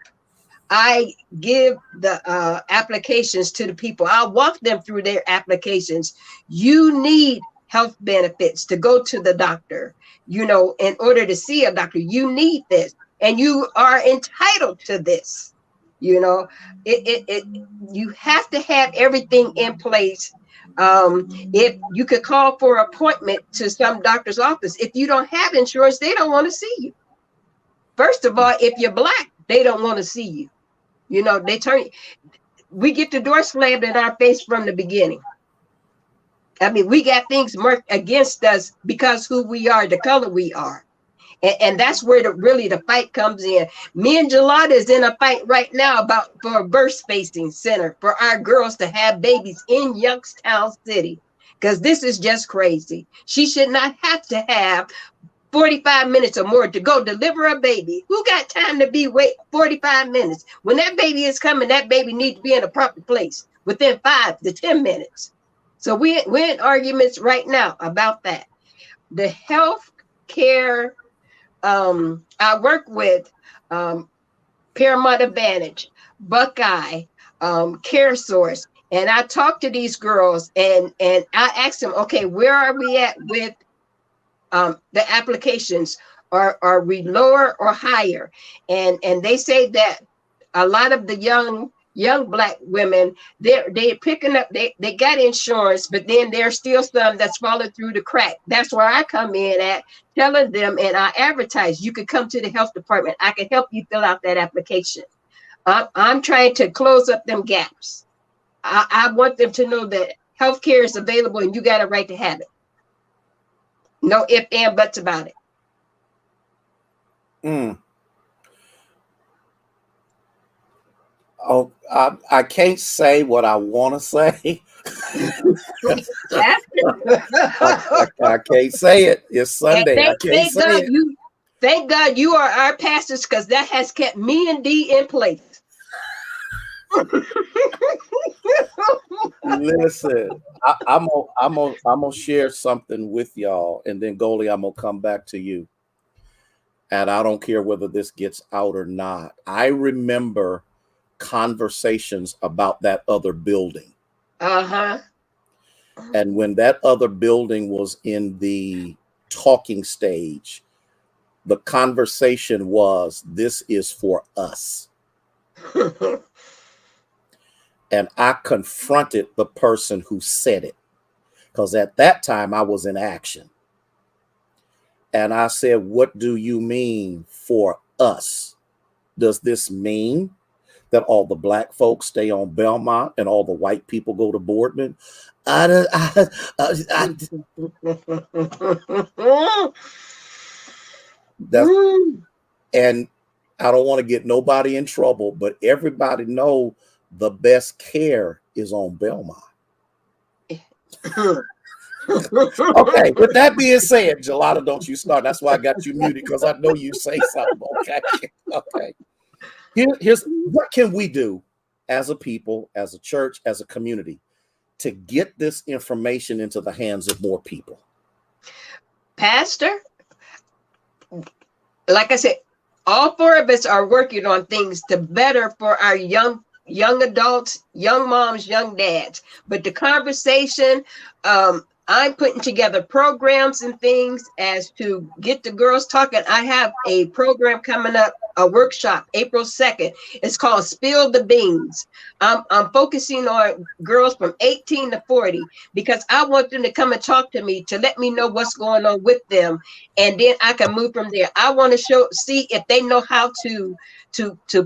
I give the applications to the people. I'll walk them through their applications. You need health benefits to go to the doctor. In order to see a doctor, you need this, and you are entitled to this. You have to have everything in place. If you could call for an appointment to some doctor's office, if you don't have insurance, they don't want to see you. First of all, if you're Black, they don't want to see you. We get the door slammed in our face from the beginning. I mean, we got things marked against us because who we are, the color we are. And that's where the fight comes in. Me and Jaladah is in a fight right now for a birth spacing center for our girls to have babies in Youngstown City, because this is just crazy. She should not have to have 45 minutes or more to go deliver a baby. Who got time to wait 45 minutes? When that baby is coming, that baby needs to be in a proper place within 5 to 10 minutes. So we're in arguments right now about that. The health care I work with, Paramount Advantage, Buckeye, Care Source, and I talk to these girls and I ask them, okay, where are we at with the applications? Are we lower or higher? And they say that a lot of the young Black women, they're picking up, they got insurance, but then there's still some that's falling through the crack. That's where I come in at, telling them, and I advertise, you could come to the health department. I can help you fill out that application. I'm trying to close up them gaps. I want them to know that healthcare is available and you got a right to have it. No ifs and buts about it. Oh, I can't say what I want to say. I can't say it. It's Sunday. I can't say it. Thank God you are our pastors, because that has kept me and Dee in place. Listen, I'm gonna share something with y'all, and then Golie, I'm gonna come back to you. And I don't care whether this gets out or not. I remember conversations about that other building. Uh-huh. And when that other building was in the talking stage, the conversation was, this is for us. And I confronted the person who said it, because at that time I was in action. And I said, what do you mean for us? Does this mean that all the Black folks stay on Belmont and all the white people go to Boardman? That's, and I don't want to get nobody in trouble, but everybody know the best care is on Belmont. Okay, with that being said, Jaladah, don't you start. That's why I got you muted, because I know you say something. Okay. Okay. Here's what can we do as a people, as a church, as a community to get this information into the hands of more people? Pastor, like I said, all four of us are working on things to better for our young adults, young moms, young dads. But the conversation, I'm putting together programs and things as to get the girls talking. I have a program coming up, a workshop, April 2nd. It's called Spill the Beans. I'm focusing on girls from 18 to 40 because I want them to come and talk to me to let me know what's going on with them. And then I can move from there. I want to see if they know how to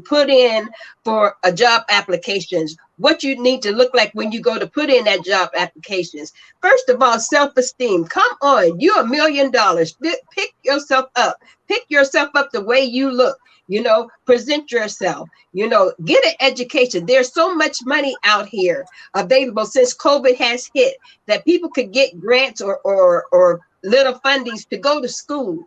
put in for a job applications, what you need to look like when you go to put in that job applications. First of all, self-esteem. Come on, you're $1 million. Pick yourself up. Pick yourself up the way you look. You know, present yourself. You know, get an education. There's so much money out here available since COVID has hit that people could get grants or little fundings to go to school.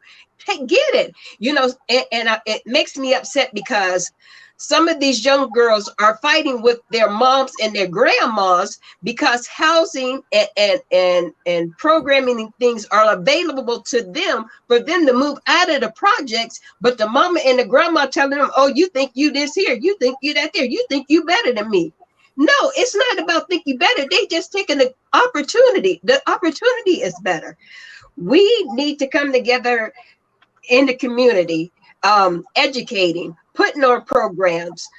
Get it, you know, and it makes me upset because some of these young girls are fighting with their moms and their grandmas because housing and programming and things are available to them for them to move out of the projects. But the mama and the grandma telling them, oh, you think you this here, you think you that there, you think you better than me. No, it's not about thinking better. They just taking the opportunity. The opportunity is better. We need to come together in the community, educating, putting on programs,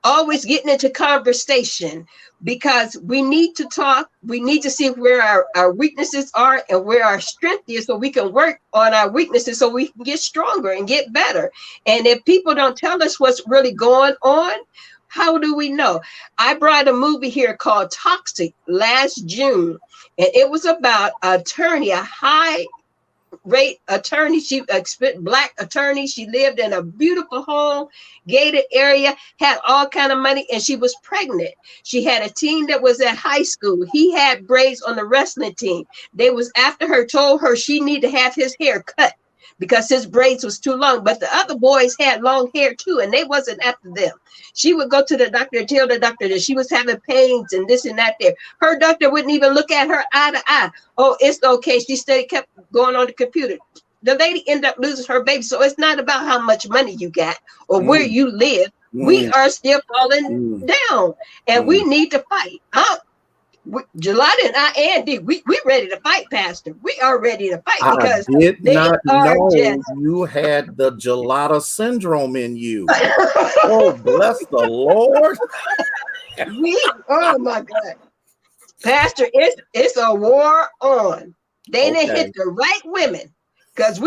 always getting into conversation, because we need to talk. We need to see where our weaknesses are and where our strength is, so we can work on our weaknesses so we can get stronger and get better. And if people don't tell us what's really going on, how do we know? I brought a movie here called Toxic last June, and it was about an attorney, a high rate attorney. She Black attorney. She lived in a beautiful home, gated area, had all kind of money, and she was pregnant. She had a teen that was at high school. He had braids on the wrestling team. They was after her, told her she needed to have his hair cut because his braids was too long. But the other boys had long hair too, and they wasn't after them. She would go to the doctor and tell the doctor that she was having pains and this and that there. Her doctor wouldn't even look at her eye to eye. Oh, it's okay. She kept going on the computer. The lady ended up losing her baby. So it's not about how much money you got or where you live. We are still falling down, and we need to fight. Jaladah and I, Andy, we ready to fight, Pastor. We are ready to fight because I did not know you had the Jaladah syndrome in you. Oh, bless the Lord. Oh my God, Pastor, it's a war on. They didn't hit the right women because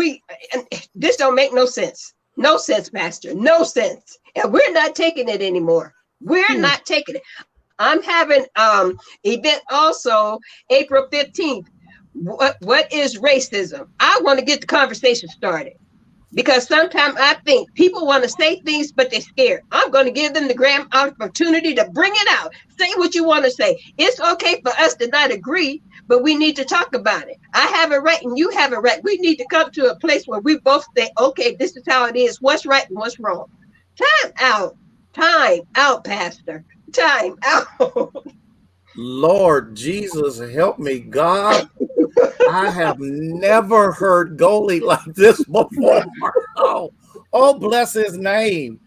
this don't make no sense. No sense, Pastor. No sense. And we're not taking it anymore. We're not taking it. I'm having event also April 15th. What is racism? I want to get the conversation started because sometimes I think people want to say things, but they're scared. I'm going to give them the grand opportunity to bring it out. Say what you want to say. It's okay for us to not agree, but we need to talk about it. I have it right and you have it right. We need to come to a place where we both say, okay, this is how it is. What's right and what's wrong? Time out, Pastor. Time out. Lord Jesus, help me, God. I have never heard Golie like this before. Oh, bless his name.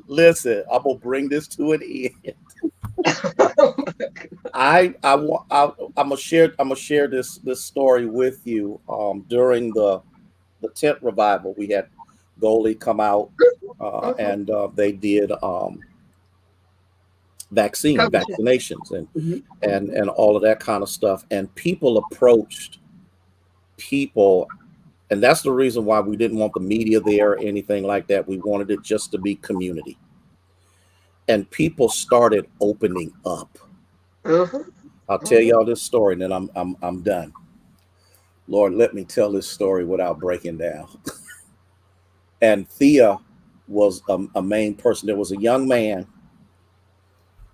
Listen, I'm gonna bring this to an end. I'm gonna share this story with you. During the tent revival, we had Golie come out and they did vaccinations and all of that kind of stuff. And people approached people, and that's the reason why we didn't want the media there or anything like that. We wanted it just to be community. And people started opening up. I'll tell y'all this story, and then I'm done. Lord, let me tell this story without breaking down. And Thea was a main person. There was a young man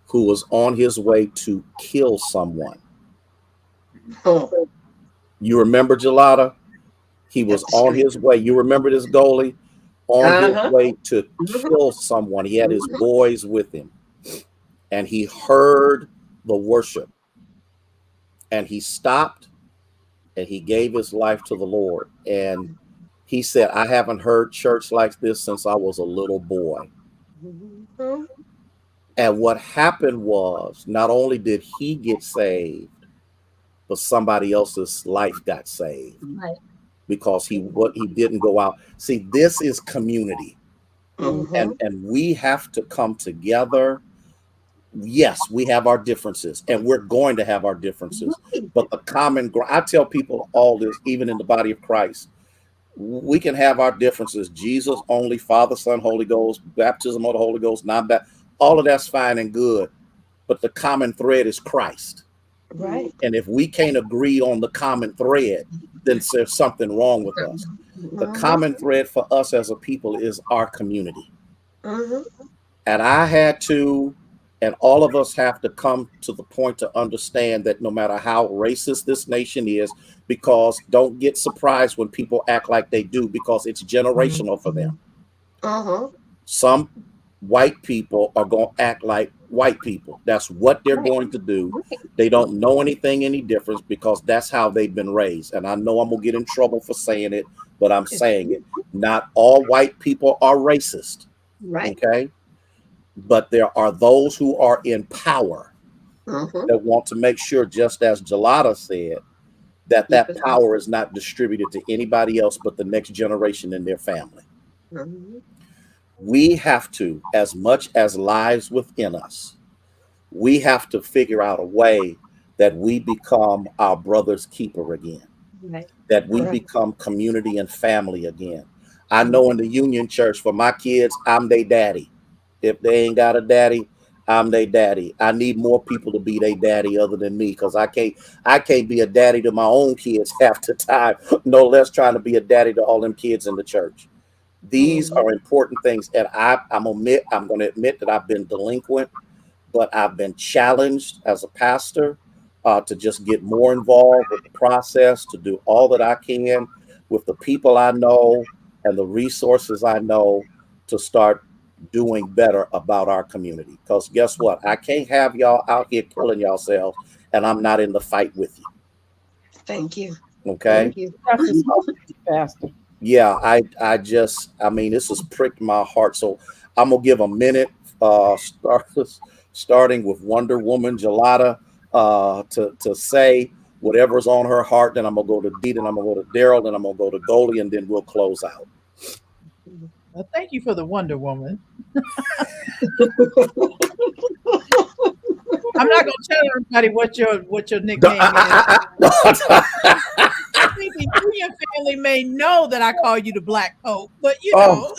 who was on his way to kill someone. Oh, You remember Jaladah? He was that's on true. his way. You remember this goalie? On his Uh-huh. way to Mhm. kill someone. He had his Mhm. boys with him. And he heard the worship. And he stopped and he gave his life to the Lord. And he said, I haven't heard church like this since I was a little boy. Mhm. And what happened was not only did he get saved, but somebody else's life got saved Right. because he didn't go out. See, this is community. Mhm. And we have to come together. Yes, we have our differences and we're going to have our differences, but the common ground, I tell people all this, even in the body of Christ, we can have our differences. Jesus only, Father, Son, Holy Ghost, baptism of the Holy Ghost, not that, all of that's fine and good, but the common thread is Christ. Right. And if we can't agree on the common thread, then there's something wrong with us. The Mhm. common thread for us as a people is our community. Mhm. And I had to, and all of us have to come to the point to understand that no matter how racist this nation is, because don't get surprised when people act like they do, because it's generational for them. Mhm. Some white people are going to act like white people. That's what they're Right. going to do. Right. They don't know anything any difference because that's how they've been raised. And I know I'm going to get in trouble for saying it, but I'm saying it. Not all white people are racist, Right. okay? But there are those who are in power Mhm. that want to make sure, just as Jaladah said, that Keep that it. power is not distributed to anybody else but the next generation in their family. Mhm. We have to, as much as lies within us, we have to figure out a way that we become our brother's keeper again, Right. that we Right. become community and family again. I know Mhm. in the Union Church, for my kids, I'm their daddy. If they ain't got a daddy, I'm their daddy. I need more people to be their daddy other than me, because I can't be a daddy to my own kids half the time, no less trying to be a daddy to all them kids in the church. These Mhm. are important things, and I'm going to admit that I've been delinquent, but I've been challenged as a pastor to just get more involved with the process, to do all that I can with the people I know and the resources I know to start doing better about our community. Because guess what? I can't have y'all out here killing yourselves and I'm not in the fight with you. Thank you. Okay. Thank you. That's his heart, Pastor. Yeah, I mean, this has pricked my heart. So I'm gonna give a minute, starting with Wonder Woman Jaladah, to say whatever's on her heart. Then I'm gonna go to D, then I'm gonna go to Darrell, then I'm gonna go to Golie, and then we'll close out. Well, thank you for the Wonder Woman. I'm not gonna tell everybody what your nickname is. I think the Union family may know that I call you the Black Pope, but Oh,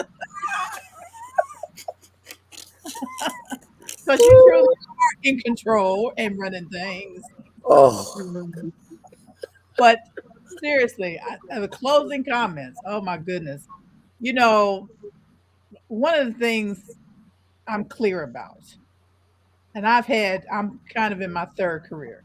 because you truly are in control and running things. oh, Mhm. But seriously, the closing comments. Oh my goodness. You know, one of the things I'm clear about, and I'm kind of in my third career.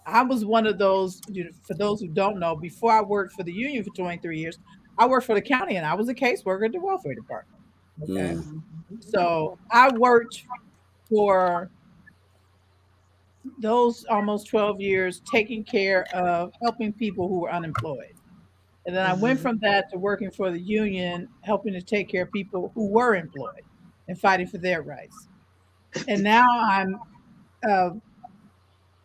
I was one of those, for those who don't know, before I worked for the union for 23 years, I worked for the county and I was a caseworker at the welfare department. Okay. mm, So I worked for those almost 12 years taking care of helping people who were unemployed. And then I went Mhm. from that to working for the union, helping to take care of people who were employed and fighting for their rights. And now I'm uh,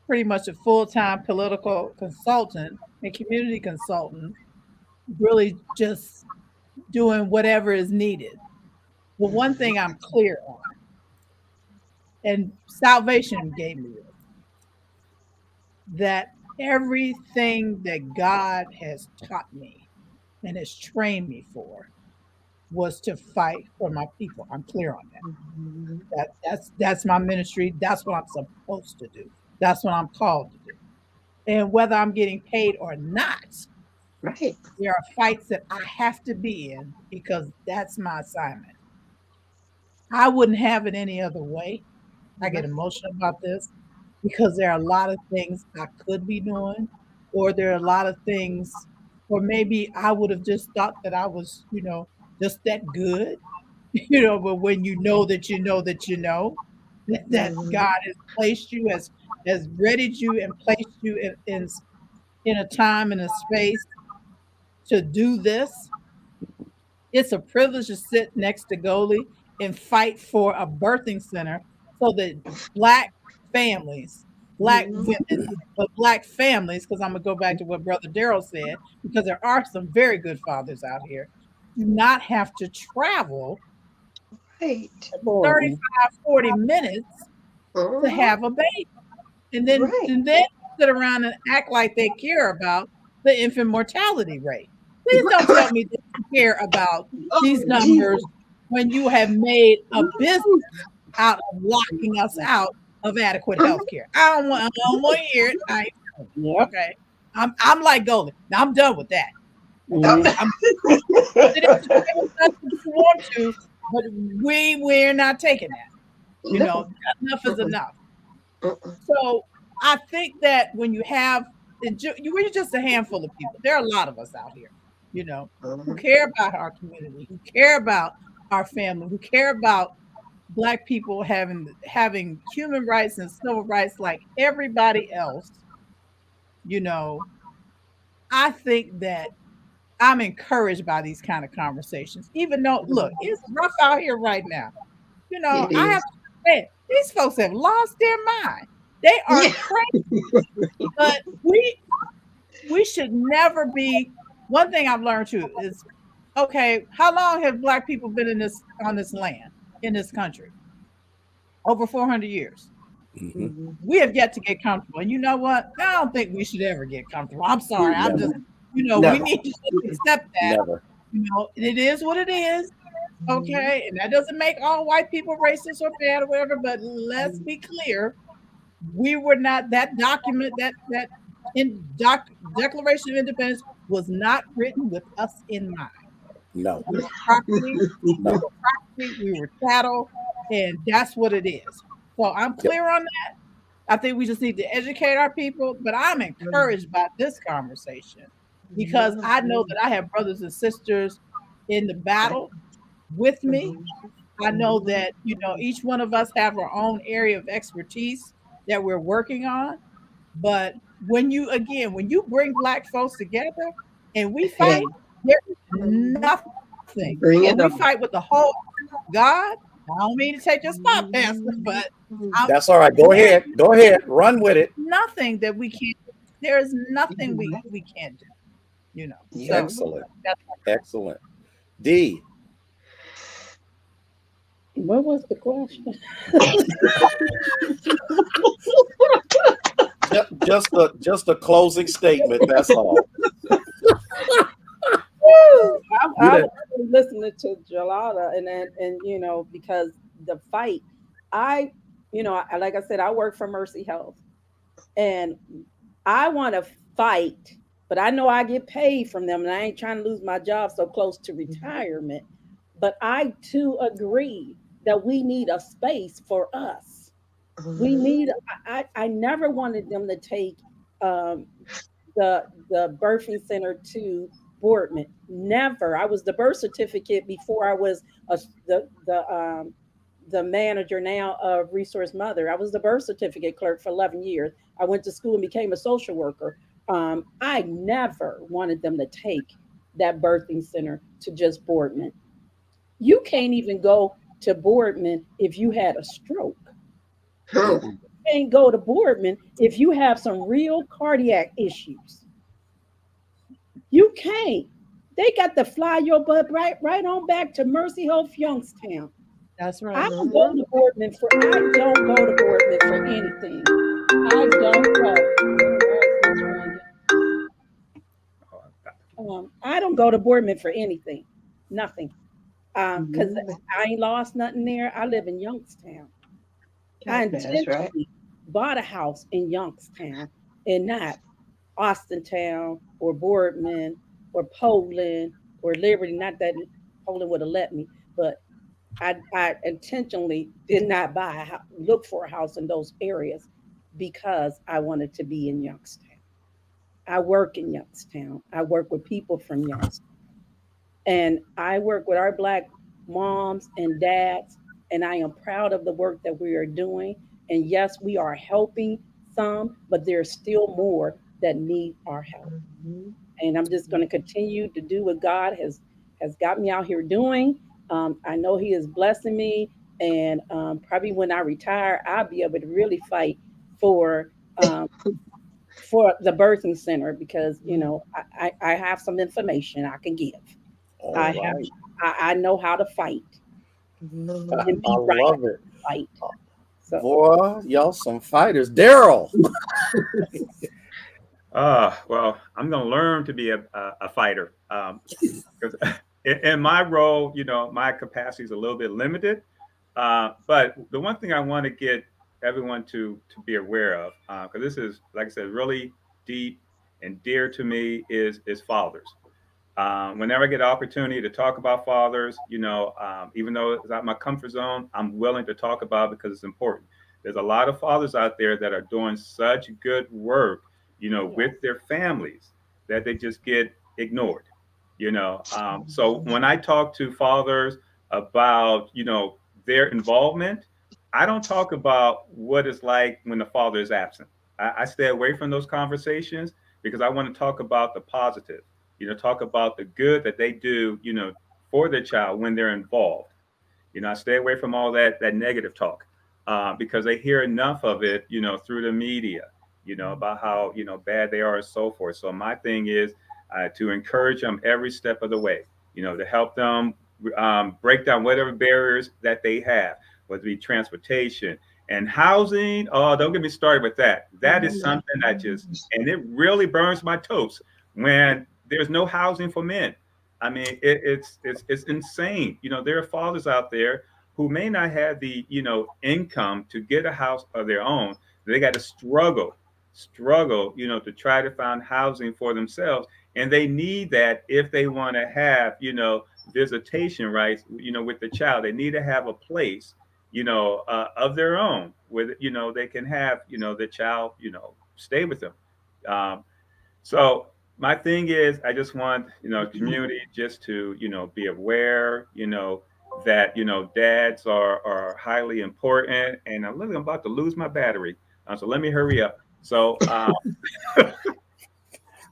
pretty much a full time political consultant and community consultant, really just doing whatever is needed. But one Mhm. thing I'm clear on, and salvation gave me this, that everything that God has taught me and has trained me for was to fight for my people. I'm clear on that. Mhm. That's my ministry. That's what I'm supposed to do. That's what I'm called to do. And whether I'm getting paid or not, Right. There are fights that I have to be in because that's my assignment. I wouldn't have it any other way. I get emotional about this because there are a lot of things I could be doing, or there are a lot of things, or maybe I would have just thought that I was, just that good, but when you know that you know that you know that Mhm. God has placed you, has readied you and placed you in a time and a space to do this. It's a privilege to sit next to Golie and fight for a birthing center so that Black families, Black Mhm. women, but Black families, because I'm going to go back to what Brother Darrell said, because there are some very good fathers out here, do not have to travel Right. Boardman. 35, 40 minutes to Mhm. have a baby. And then, Right. and then sit around and act like they care about the infant mortality rate. Please don't tell me that you care about these Oh, Jesus. numbers when you have made a business out of locking us out of adequate health care. I don't want to hear it. Yep. Okay. I'm like Golie. Now I'm done with that. Okay. Mhm. I'm sit and say with us if you want to, but we're not taking that. No. Enough is Mm-mm. enough. Mm-mm. So I think that when you have, we're just a handful of people. There are a lot of us out here, who Mhm. care about our community, who care about our family, who care about Black people having human rights and civil rights like everybody else. You know, I think that I'm encouraged by these kind of conversations, even though, look, it's rough out here right now. It I have is. to say, these folks have lost their mind. They are Yeah. crazy. But we should never be. One thing I've learned too is, okay, how long have Black people been on this land, in this country? Over 400 years. Hmm. Mhm. We have yet to get comfortable. And you know what? I don't think we should ever get comfortable. I'm sorry. I'm Never, just, we Never. need to just accept that. never. It is what it is. Mhm. Okay. And that doesn't make all white people racist or bad or whatever, but let's be clear. We were not that document, that Declaration of Independence was not written with us in mind. No, We were property, we no. were we were chattel, and that's what it is. So I'm Yep. clear on that. I think we just need to educate our people, but I'm encouraged by this conversation because I know that I have brothers and sisters in the battle with me. I know that, each one of us have our own area of expertise that we're working on. But when you bring Black folks together and we fight, Hey, there is nothing. bring And it we on. fight with the whole God. I don't mean to take your spot, Pastor, but I'm, That's all right. Go there is ahead. Go ahead. Run with it. nothing that we can't. There is nothing we can't do. Yeah. So Excellent. that's Excellent. D. What was the question? Just a closing statement. That's all. You I did. was listening to Jaladah and because the fight, I like I said, I work for Mercy Health, and I want to fight, but I know I get paid from them, and I ain't trying to lose my job so close to retirement. But I too agree that we need a space for us. We need. I never wanted them to take um, the birthing center to Boardman. Never. I was the birth certificate before I was a, the manager now of Resource Mother. I was the birth certificate clerk for 11 years. I went to school and became a social worker. I never wanted them to take that birthing center to just Boardman. You can't even go to Boardman if you had a stroke. You Mm-mm. can't go to Boardman if you have some real cardiac issues. You can't. They got to fly your butt right on back to Mercy Health Youngstown. that's I right. don't go to Boardman for I don't go to Boardman for anything. I don't go. I don't go to Boardman for anything. Nothing. Because I ain't lost nothing there. I live in Youngstown. I That's right. intentionally bought a house in Youngstown and not Austintown or Boardman. or Poland or Liberty. Not that Poland would have let me, but I intentionally did not look for a house in those areas because I wanted to be in Youngstown. I work in Youngstown. I work with people from Youngstown. And I work with our Black moms and dads, and I am proud of the work that we are doing. And yes, we are helping some, but there's still more that need our help. And I'm just going to continue to do what God has got me out here doing. I know He is blessing me, and probably when I retire, I'll be able to really fight for um, for the birthing center because I have some information I can give. All I have right. I know how to fight and I be right love it. to fight. So Boy, y'all some fighters. Daryl. Well, I'm going to learn to be a fighter. 'Cause in my role, my capacity is a little bit limited. But the one thing I want to get everyone to be aware of, because this is, like I said, really deep and dear to me, is fathers. Whenever I get an opportunity to talk about fathers, even though it's out my comfort zone, I'm willing to talk about it because it's important. There's a lot of fathers out there that are doing such good work, with their families that they just get ignored. So when I talk to fathers about, their involvement, I don't talk about what it's like when the father is absent. I stay away from those conversations because I want to talk about the positive, talk about the good that they do, for their child when they're involved. I stay away from all that negative talk because they hear enough of it, through the media, about how, bad they are and so forth. So my thing is to encourage them every step of the way, to help them break down whatever barriers that they have, whether it be transportation and housing. Oh, don't get me started with that. That is something that and it really burns my toast when there's no housing for men. I mean, it's insane. There are fathers out there who may not have the, income to get a house of their own. They got to struggle, to try to find housing for themselves. And they need that if they want to have, visitation rights, with the child. They need to have a place, of their own where, they can have, the child, stay with them. So my thing is, I just want, community just to, be aware, that, dads are highly important. And I'm about to lose my battery. So let me hurry up. So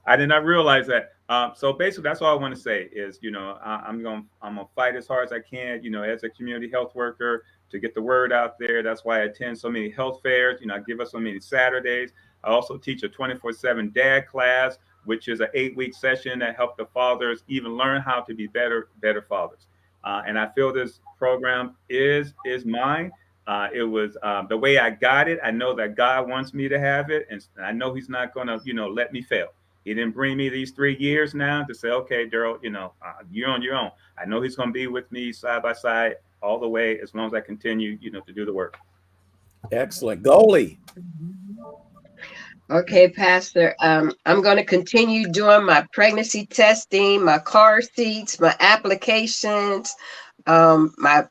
I did not realize that. So basically, that's all I want to say is, I'm gonna fight as hard as I can, as a community health worker to get the word out there. That's why I attend so many health fairs. I give us so many Saturdays. I also teach a 24/7 dad class, which is an 8-week session that helps the fathers even learn how to be better fathers. And I feel this program is mine. It was the way I got it. I know that God wants me to have it, and I know He's not going to, let me fail. He didn't bring me these 3 years now to say, okay, Daryl, you're on your own. I know He's going to be with me side by side all the way as long as I continue, to do the work. Excellent. Goalie. Okay, Pastor. I'm going to continue doing my pregnancy testing, my car seats, my applications, my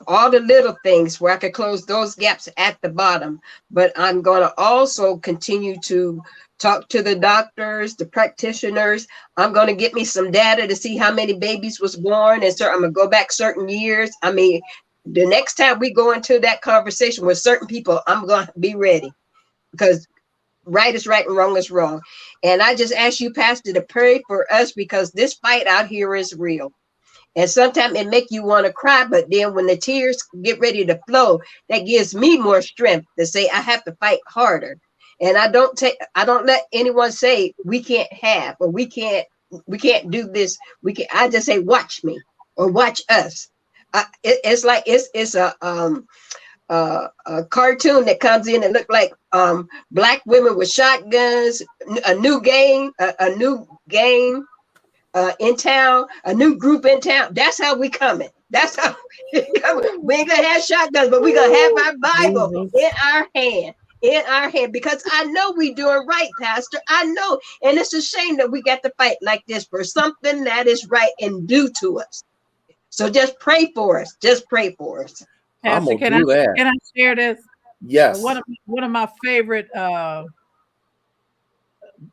all the little things where I could close those gaps at the bottom. But I'm going to also continue to talk to the doctors, the practitioners. I'm going to get me some data to see how many babies was born. And so I'm going to go back certain years. I mean, the next time we go into that conversation with certain people, I'm going to be ready because right is right and wrong is wrong. And I just ask you, Pastor, to pray for us because this fight out here is real. And sometimes it make you want to cry, but then when the tears get ready to flow, that gives me more strength to say I have to fight harder. And I don't let anyone say we can't have or we can't do this. I just say watch me or watch us. It's like it's a cartoon that comes in and look like black women with shotguns, a new game in town, a new group in town. That's how we coming. That's how we coming. We ain't gonna have shotguns, but we gonna have our Bible in our hand. in our hand, because I know we doing right, Pastor. I know. And it's a shame that we got to fight like this for something that is right and due to us. So just pray for us. Just pray for us. I'm Pastor, gonna do that. can I share this? Yes. One of my favorite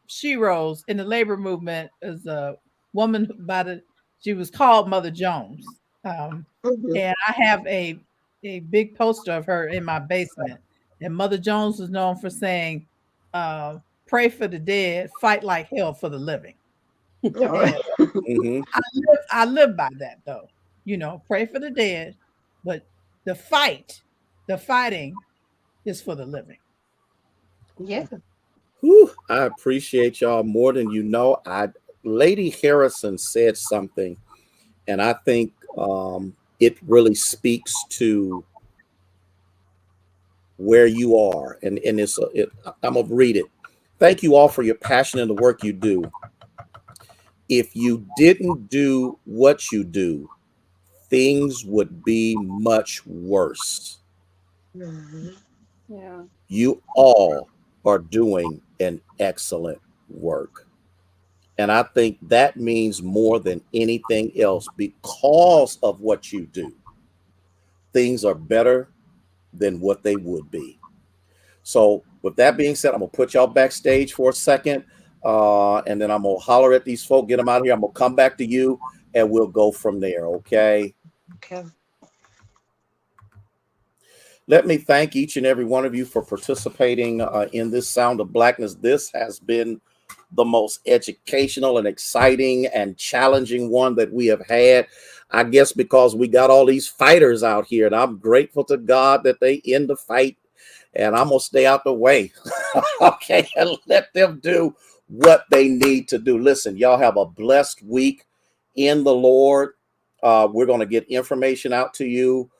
sheroes in the labor movement is a woman she was called Mother Jones. Mhm. And I have a big poster of her in my basement. And Mother Jones was known for saying, pray for the dead, fight like hell for the living. And Hmm. I live by that though. You know, pray for the dead, but the fighting is for the living. Yeah. Whew, I appreciate y'all more than you know. Lady Harrison said something, and I think it really speaks to where you are. And I'm gonna read it. Thank you all for your passion and the work you do. If you didn't do what you do, things would be much worse. Mhm. Yeah. You all are doing an excellent work. And I think that means more than anything else because of what you do. Things are better than what they would be. So, with that being said, I'm going to put y'all backstage for a second. And then I'm going to holler at these folk, get them out of here. I'm going to come back to you and we'll go from there. Okay. Okay. Let me thank each and every one of you for participating in this Sound of Blackness. This has been the most educational and exciting and challenging one that we have had. I guess because we got all these fighters out here, and I'm grateful to God that they end the fight, and I'm going to stay out the way. Okay, and let them do what they need to do. Listen, y'all have a blessed week in the Lord. We're going to get information out to you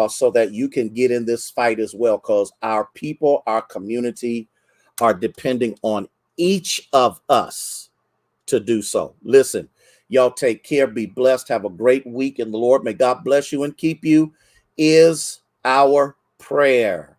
so that you can get in this fight as well, because our people, our community are depending on each of us to do so. Listen, y'all take care, be blessed, have a great week in the Lord. May God bless you and keep you is our prayer.